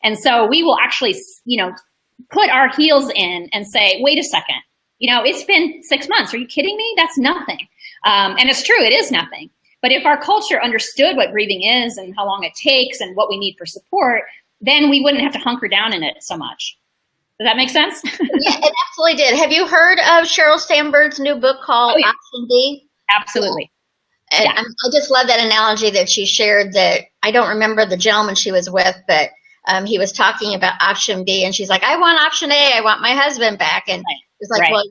And so we will actually, put our heels in and say, wait a second, it's been 6 months. Are you kidding me? That's nothing. And it's true, it is nothing. But if our culture understood what grieving is and how long it takes and what we need for support, then we wouldn't have to hunker down in it so much. Does that make sense? Yeah, it absolutely did. Have you heard of Sheryl Sandberg's new book called Option B? Absolutely. And I just love that analogy that she shared, that I don't remember the gentleman she was with, but he was talking about option B, and she's like, I want option A. I want my husband back. And it's like, well,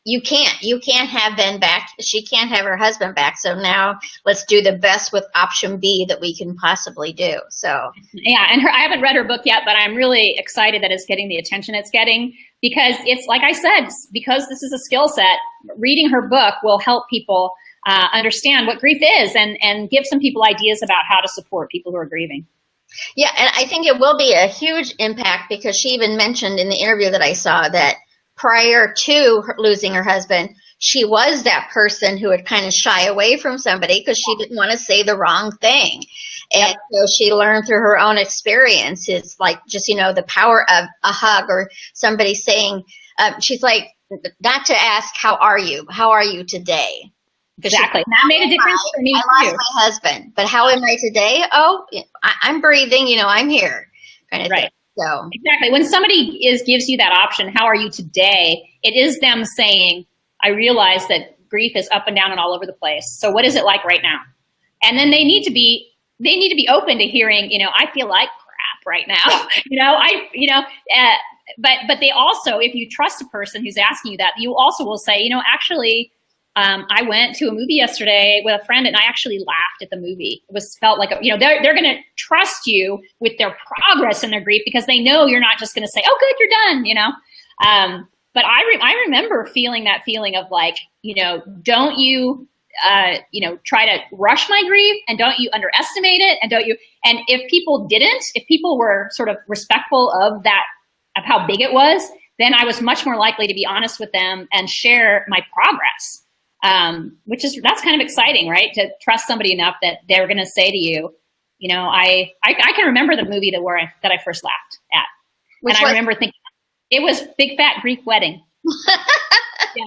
you can't have Ben back. She can't have her husband back. So now let's do the best with option B that we can possibly do. So yeah, and I haven't read her book yet, but I'm really excited that it's getting the attention it's getting, because it's like I said, because this is a skill set. Reading her book will help people understand what grief is, and give some people ideas about how to support people who are grieving. Yeah, and I think it will be a huge impact, because she even mentioned in the interview that I saw that prior to her losing her husband, she was that person who would kind of shy away from somebody because she didn't want to say the wrong thing. And so she learned through her own experience. It's like just, the power of a hug, or somebody saying, she's like, not to ask, how are you? How are you today? Exactly. That made a difference for me, I lost my husband, but how am I today? Oh, I'm breathing, I'm here, kind of thing. So exactly. When somebody gives you that option, how are you today? It is them saying, I realize that grief is up and down and all over the place. So what is it like right now? And then they need to be open to hearing, I feel like crap right now. But they also, if you trust a person who's asking you that, you also will say, actually, I went to a movie yesterday with a friend, and I actually laughed at the movie. It felt like, they're going to trust you with their progress and their grief, because they know you're not just going to say, oh, good, you're done, But I remember feeling that feeling of like, don't you, try to rush my grief, and don't you underestimate it, and if people were sort of respectful of that, of how big it was, then I was much more likely to be honest with them and share my progress. That's kind of exciting, right? To trust somebody enough that they're going to say to you, I can remember the movie that I first laughed at. I remember thinking it was Big Fat Greek Wedding. Yeah.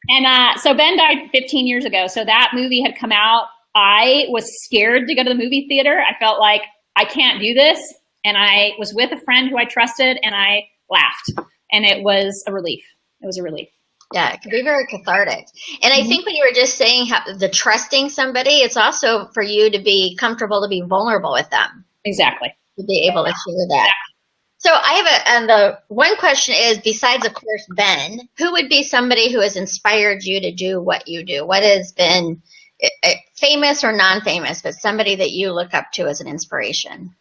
And so Ben died 15 years ago. So that movie had come out. I was scared to go to the movie theater. I felt like I can't do this. And I was with a friend who I trusted, and I laughed. And it was a relief. It was a relief. Yeah, it can be very cathartic. And I think when you were just saying the trusting somebody, it's also for you to be comfortable to be vulnerable with them. Exactly. To be able to share that. So I have the one question is, besides, of course, Ben, who would be somebody who has inspired you to do what you do? What has been famous or non-famous, but somebody that you look up to as an inspiration?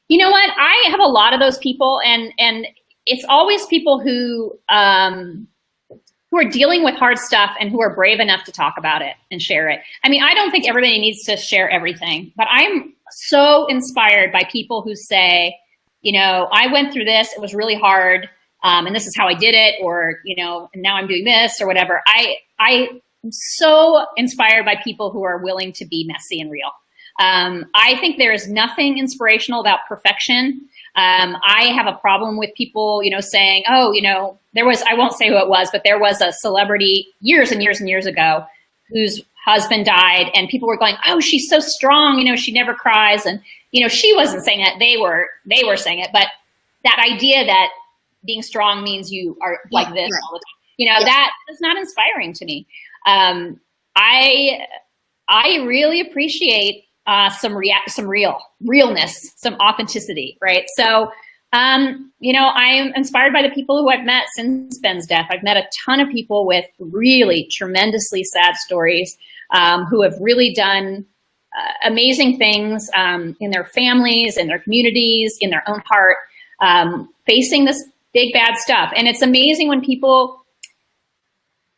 You know what? I have a lot of those people, and it's always people who are dealing with hard stuff and who are brave enough to talk about it and share it. I mean, I don't think everybody needs to share everything, but I'm so inspired by people who say, I went through this, it was really hard, and this is how I did it, or, and now I'm doing this or whatever. I'm so inspired by people who are willing to be messy and real. I think there is nothing inspirational about perfection. I have a problem with people, saying, oh, I won't say who it was, but there was a celebrity years and years and years ago whose husband died, and people were going, oh, she's so strong, she never cries. And, she wasn't saying that, they were saying it, but that idea that being strong means you are like this all the time, that is not inspiring to me. I really appreciate some realness, some authenticity, right? So, I'm inspired by the people who I've met since Ben's death. I've met a ton of people with really tremendously sad stories. who have really done amazing things in their families, in their communities, in their own heart, facing this big bad stuff. And it's amazing when people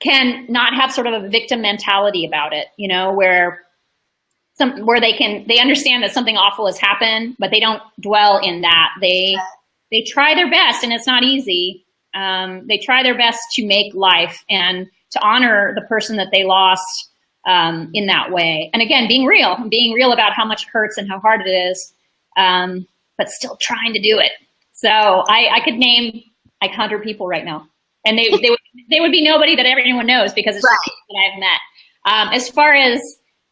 can not have sort of a victim mentality about it, you know, where they understand that something awful has happened, but they don't dwell in that. They try their best, and it's not easy. They try their best to make life and to honor the person that they lost in that way. And again, being real about how much it hurts and how hard it is, but still trying to do it. So I could name like 100 people right now, and they would be nobody that everyone knows because it's just people that I've met. As far as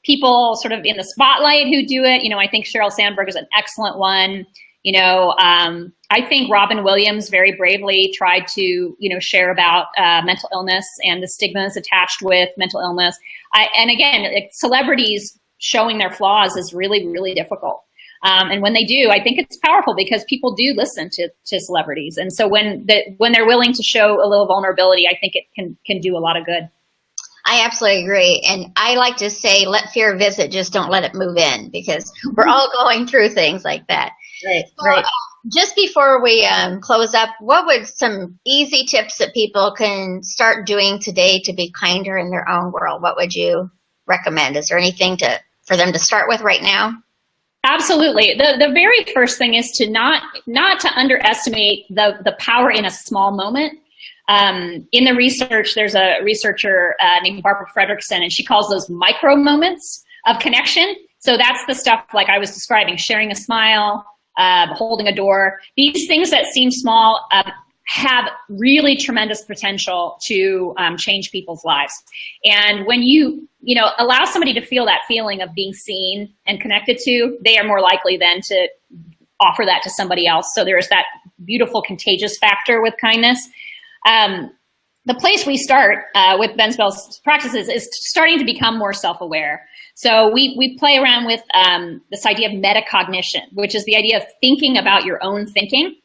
people sort of in the spotlight who do it, you know, I think Sheryl Sandberg is an excellent one. You know, I think Robin Williams very bravely tried to, you know, share about mental illness and the stigmas attached with mental illness. And again, celebrities showing their flaws is really, really difficult. And when they do, I think it's powerful because people do listen to celebrities. And so when they're willing to show a little vulnerability, I think it can do a lot of good. I absolutely agree. And I like to say, let fear visit, just don't let it move in, because we're all going through things like that. Right, so, right. Just before we close up, what would some easy tips that people can start doing today to be kinder in their own world? What would you recommend? Is there anything for them to start with right now? Absolutely. The very first thing is to not to underestimate the power in a small moment. In the research, there's a researcher named Barbara Fredrickson, and she calls those micro moments of connection. So that's the stuff like I was describing, sharing a smile, holding a door. These things that seem small have really tremendous potential to change people's lives. And when you allow somebody to feel that feeling of being seen and connected to, they are more likely then to offer that to somebody else. So there's that beautiful contagious factor with kindness. The place we start with Ben Spell's practices is starting to become more self-aware. So we play around with this idea of metacognition, which is the idea of thinking about your own thinking.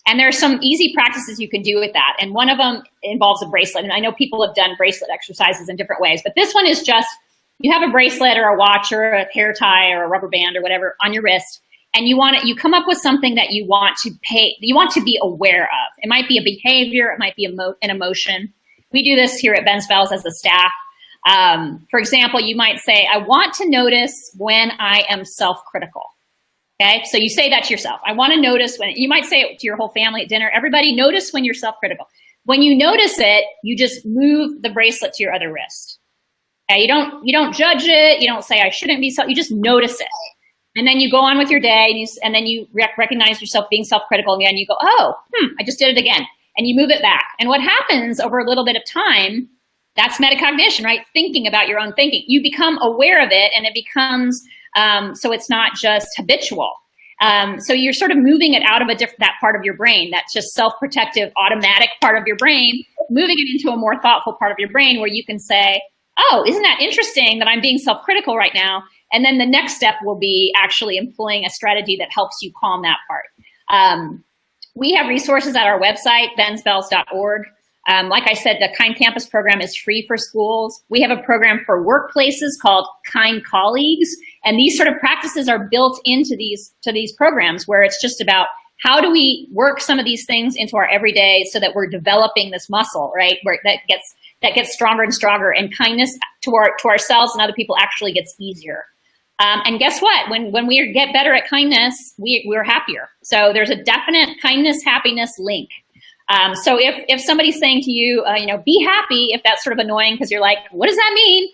And there are some easy practices you can do with that. And one of them involves a bracelet. And I know people have done bracelet exercises in different ways, but this one is just, you have a bracelet or a watch or a hair tie or a rubber band or whatever on your wrist. And you come up with something that you want to be aware of. It might be a behavior, it might be an emotion. We do this here at Ben Spells as a staff. For example, you might say, I want to notice when I am self-critical. Okay, so you say that to yourself. I want to notice when, you might say it to your whole family at dinner, everybody notice when you're self-critical. When you notice it, you just move the bracelet to your other wrist. Okay, you don't judge it, you don't say I shouldn't be you just notice it. And then you go on with your day, and then you recognize yourself being self-critical again. You go, oh, I just did it again. And you move it back. And what happens over a little bit of time, that's metacognition, right? Thinking about your own thinking. You become aware of it, and it becomes, so it's not just habitual. So you're sort of moving it out of that part of your brain, that just self-protective, automatic part of your brain, moving it into a more thoughtful part of your brain where you can say, oh, isn't that interesting that I'm being self-critical right now? And then the next step will be actually employing a strategy that helps you calm that part. We have resources at our website, benspells.org. Like I said, the Kind Campus program is free for schools. We have a program for workplaces called Kind Colleagues. And these sort of practices are built into these programs where it's just about how do we work some of these things into our everyday so that we're developing this muscle, right? Where that gets stronger and stronger, and kindness to ourselves and other people actually gets easier. And guess what? When we get better at kindness, we're happier. So there's a definite kindness-happiness link. So if somebody's saying to you, be happy, if that's sort of annoying because you're like, what does that mean?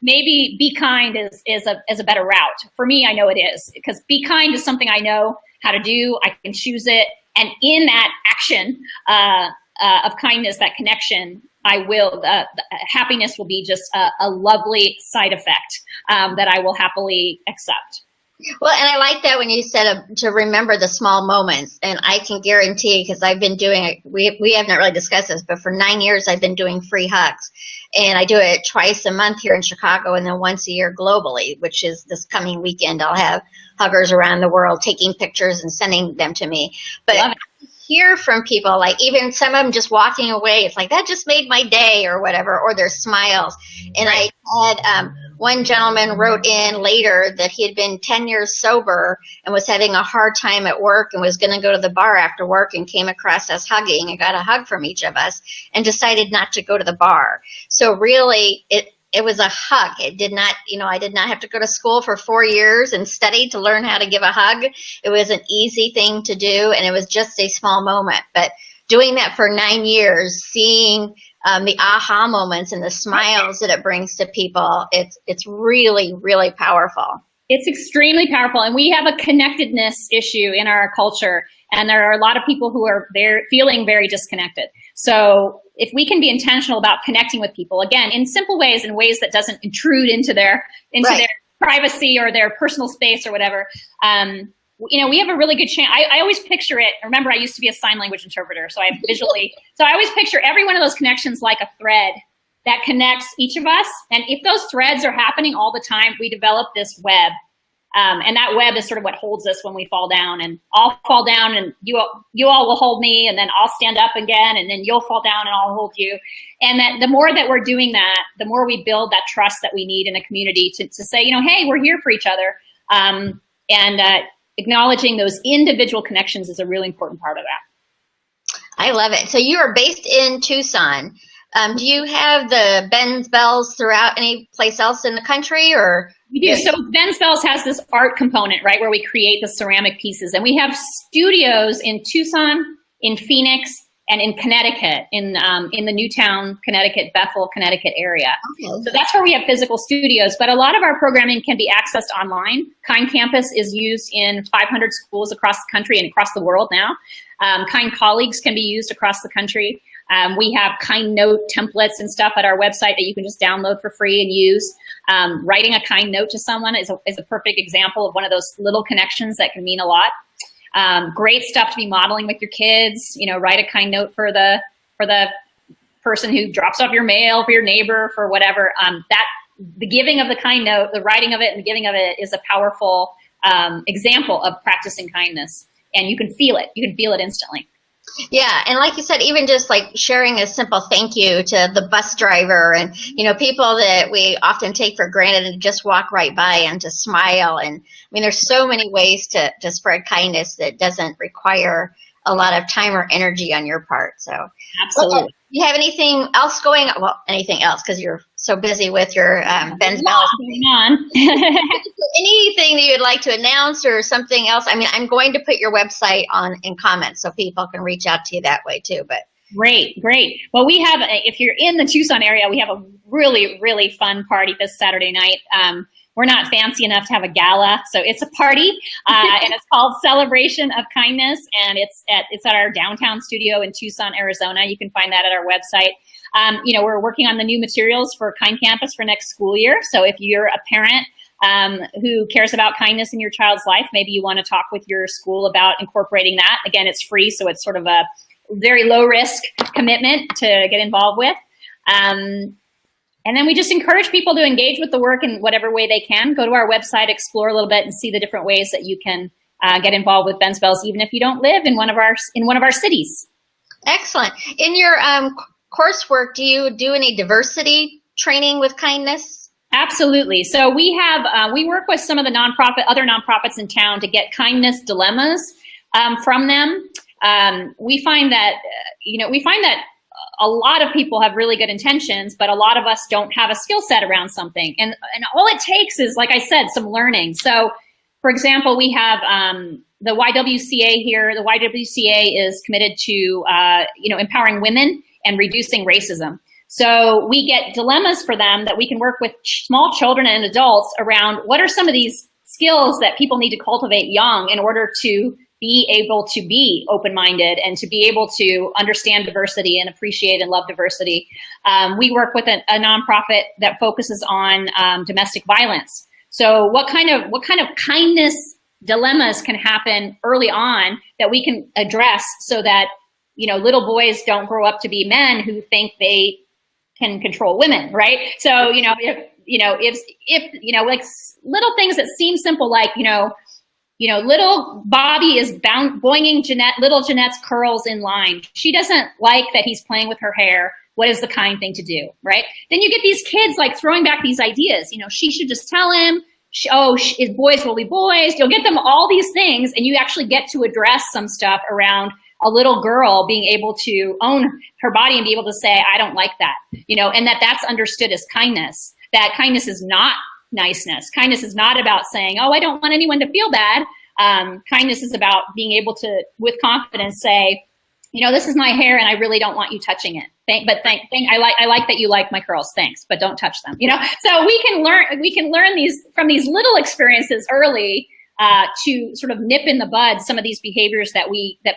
Maybe be kind is a better route. For me, I know it is, because be kind is something I know how to do. I can choose it. And in that action of kindness, that connection, the happiness will be just a lovely side effect that I will happily accept. Well, and I like that when you said to remember the small moments. And I can guarantee, because I've been doing it, we have not really discussed this, but for 9 years I've been doing free hugs. And I do it twice a month here in Chicago and then once a year globally, which is this coming weekend. I'll have huggers around the world taking pictures and sending them to me. But hear from people, like even some of them just walking away, it's like, that just made my day or whatever, or their smiles. And I had one gentleman wrote in later that he had been 10 years sober and was having a hard time at work and was going to go to the bar after work and came across us hugging and got a hug from each of us and decided not to go to the bar. So really, it was a hug. It did not, I did not have to go to school for 4 years and study to learn how to give a hug. It was an easy thing to do, and it was just a small moment. But doing that for 9 years, seeing the aha moments and the smiles that it brings to people, it's really, really powerful. It's extremely powerful, and we have a connectedness issue in our culture, and there are a lot of people who are feeling very disconnected. So if we can be intentional about connecting with people, again, in simple ways, in ways that doesn't intrude into their privacy or their personal space or whatever, we have a really good chance. I always picture it. Remember, I used to be a sign language interpreter, so I always picture every one of those connections like a thread that connects each of us. And if those threads are happening all the time, we develop this web. And that web is sort of what holds us when we fall down. And I'll fall down and you all will hold me, and then I'll stand up again, and then you'll fall down and I'll hold you. And that the more that we're doing that, the more we build that trust that we need in a community to say, hey, we're here for each other. And acknowledging those individual connections is a really important part of that. I love it. So you are based in Tucson. Do you have the Ben's Bells throughout any place else in the country, or? We do. So Ben's Bells has this art component, right, where we create the ceramic pieces. And we have studios in Tucson, in Phoenix, and in Connecticut, in the Newtown, Connecticut, Bethel, Connecticut area. Okay. So that's where we have physical studios. But a lot of our programming can be accessed online. Kind Campus is used in 500 schools across the country and across the world now. Kind Colleagues can be used across the country. We have kind note templates and stuff at our website that you can just download for free and use. Writing a kind note to someone is a perfect example of one of those little connections that can mean a lot. Great stuff to be modeling with your kids. Write a kind note for the person who drops off your mail, for your neighbor, for whatever. The giving of the kind note, the writing of it and the giving of it is a powerful example of practicing kindness. And you can feel it. You can feel it instantly. Yeah, and like you said, even just like sharing a simple thank you to the bus driver and, people that we often take for granted and just walk right by and to smile. And there's so many ways to spread kindness that doesn't require a lot of time or energy on your part. So absolutely. Do you have anything else going on? Well, anything else, because you're so busy with your Ben's Bells. Going on. Anything that you'd like to announce or something else? I'm going to put your website in comments so people can reach out to you that way too. But Great. Well, we have, if you're in the Tucson area, we have a really, really fun party this Saturday night. We're not fancy enough to have a gala, so it's a party, and it's called Celebration of Kindness, and it's at our downtown studio in Tucson, Arizona. You can find that at our website. We're working on the new materials for Kind Campus for next school year. So if you're a parent who cares about kindness in your child's life, maybe you want to talk with your school about incorporating that. Again, it's free, so it's sort of a very low risk commitment to get involved with. And then we just encourage people to engage with the work in whatever way they can. Go to our website, explore a little bit, and see the different ways that you can get involved with Ben's Bells, even if you don't live in one of our cities. Excellent. In your coursework, do you do any diversity training with kindness? Absolutely. So we have we work with some of the other nonprofits in town to get kindness dilemmas from them. We find that a lot of people have really good intentions, but a lot of us don't have a skill set around something. And all it takes is, like I said, some learning. So, for example, we have the YWCA here. The YWCA is committed to empowering women and reducing racism. So we get dilemmas for them that we can work with small children and adults around what are some of these skills that people need to cultivate young in order to be able to be open-minded and to be able to understand diversity and appreciate and love diversity. We work with a nonprofit that focuses on domestic violence. So what kind of kindness dilemmas can happen early on that we can address so that little boys don't grow up to be men who think they can control women, right? So if like little things that seem simple, like little Bobby is boinging little Jeanette's curls in line. She doesn't like that he's playing with her hair. What is the kind thing to do, right? Then you get these kids like throwing back these ideas. She should just tell him. Boys will be boys. You'll get them all these things, and you actually get to address some stuff around a little girl being able to own her body and be able to say, I don't like that, and that's understood as kindness. That kindness is not niceness. Kindness is not about saying, oh, I don't want anyone to feel bad. Kindness is about being able to, with confidence, say, this is my hair and I really don't want you touching it. I like that you like my curls. Thanks, but don't touch them. So we can learn these from these little experiences early to sort of nip in the bud some of these behaviors that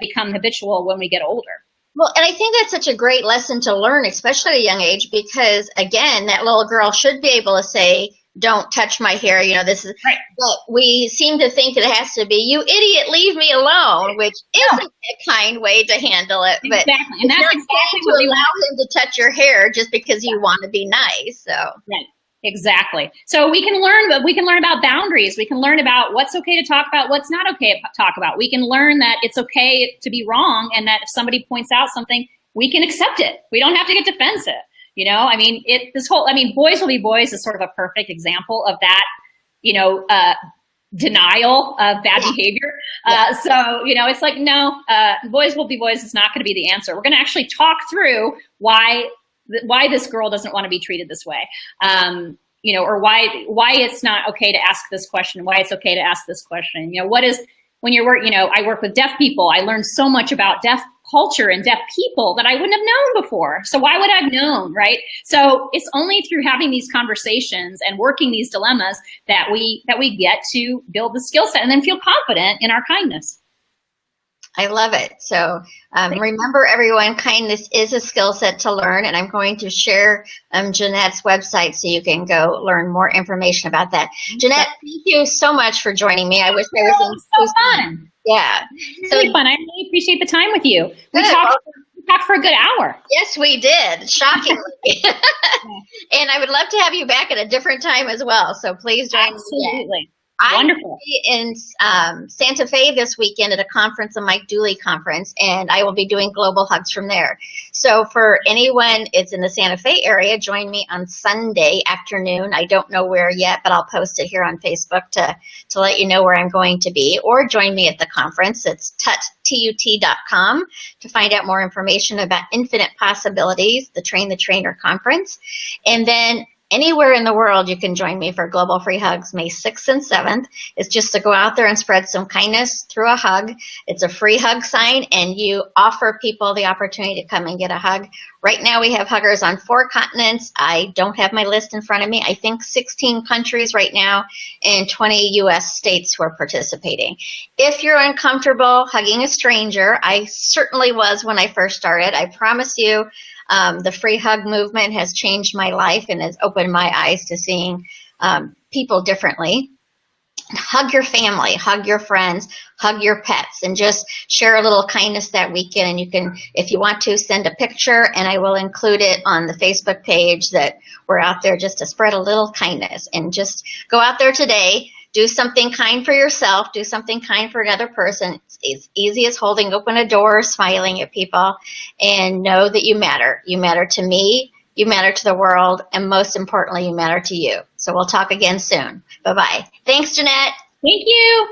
become habitual when we get older. Well, and I think that's such a great lesson to learn, especially at a young age, because again, that little girl should be able to say, don't touch my hair, this is right. But we seem to think it has to be, you idiot, leave me alone, which isn't a kind way to handle it. But exactly. And that's exactly what we allow him to touch your hair just because you want to be nice. So right. Exactly. So we can learn about boundaries. We can learn about what's okay to talk about, what's not okay to talk about. We can learn that it's okay to be wrong, and that if somebody points out something, we can accept it. We don't have to get defensive. Boys will be boys is sort of a perfect example of that, denial of bad behavior. It's like, no, boys will be boys is not going to be the answer. We're going to actually talk through why this girl doesn't want to be treated this way. Or why it's not okay to ask this question, why it's okay to ask this question. I work with deaf people. I learned so much about deaf culture and deaf people that I wouldn't have known before. So why would I have known, right? So it's only through having these conversations and working these dilemmas that we get to build the skill set and then feel confident in our kindness. I love it. So remember, everyone, kindness is a skill set to learn, and I'm going to share Jeanette's website so you can go learn more information about that. Jeannette, thank you so much for joining me. I wish I was in so fun. Yeah. It's really fun. I really appreciate the time with you. We talked for a good hour. Yes, we did. Shockingly. And I would love to have you back at a different time as well. So please join me. Absolutely. Wonderful. I'll be in Santa Fe this weekend at a conference, a Mike Dooley conference, and I will be doing global hugs from there. So for anyone it's in the Santa Fe area, join me on Sunday afternoon. I don't know where yet, but I'll post it here on Facebook to let you know where I'm going to be, or join me at the conference. It's tut.com to find out more information about Infinite Possibilities, the Train the Trainer conference. And then anywhere in the world, you can join me for Global Free Hugs May 6th and 7th. It's just to go out there and spread some kindness through a hug. It's a free hug sign, and you offer people the opportunity to come and get a hug. Right now, we have huggers on 4 continents. I don't have my list in front of me. I think 16 countries right now and 20 U.S. states who are participating. If you're uncomfortable hugging a stranger, I certainly was when I first started. I promise you, the free hug movement has changed my life and has opened my eyes to seeing people differently. Hug your family, hug your friends, hug your pets, and just share a little kindness that weekend. And you can, if you want to, send a picture, and I will include it on the Facebook page that we're out there just to spread a little kindness. And just go out there today. Do something kind for yourself. Do something kind for another person. It's easy as holding open a door, smiling at people, and know that you matter. You matter to me, you matter to the world, and most importantly, you matter to you. So we'll talk again soon. Bye-bye. Thanks, Jeannette. Thank you.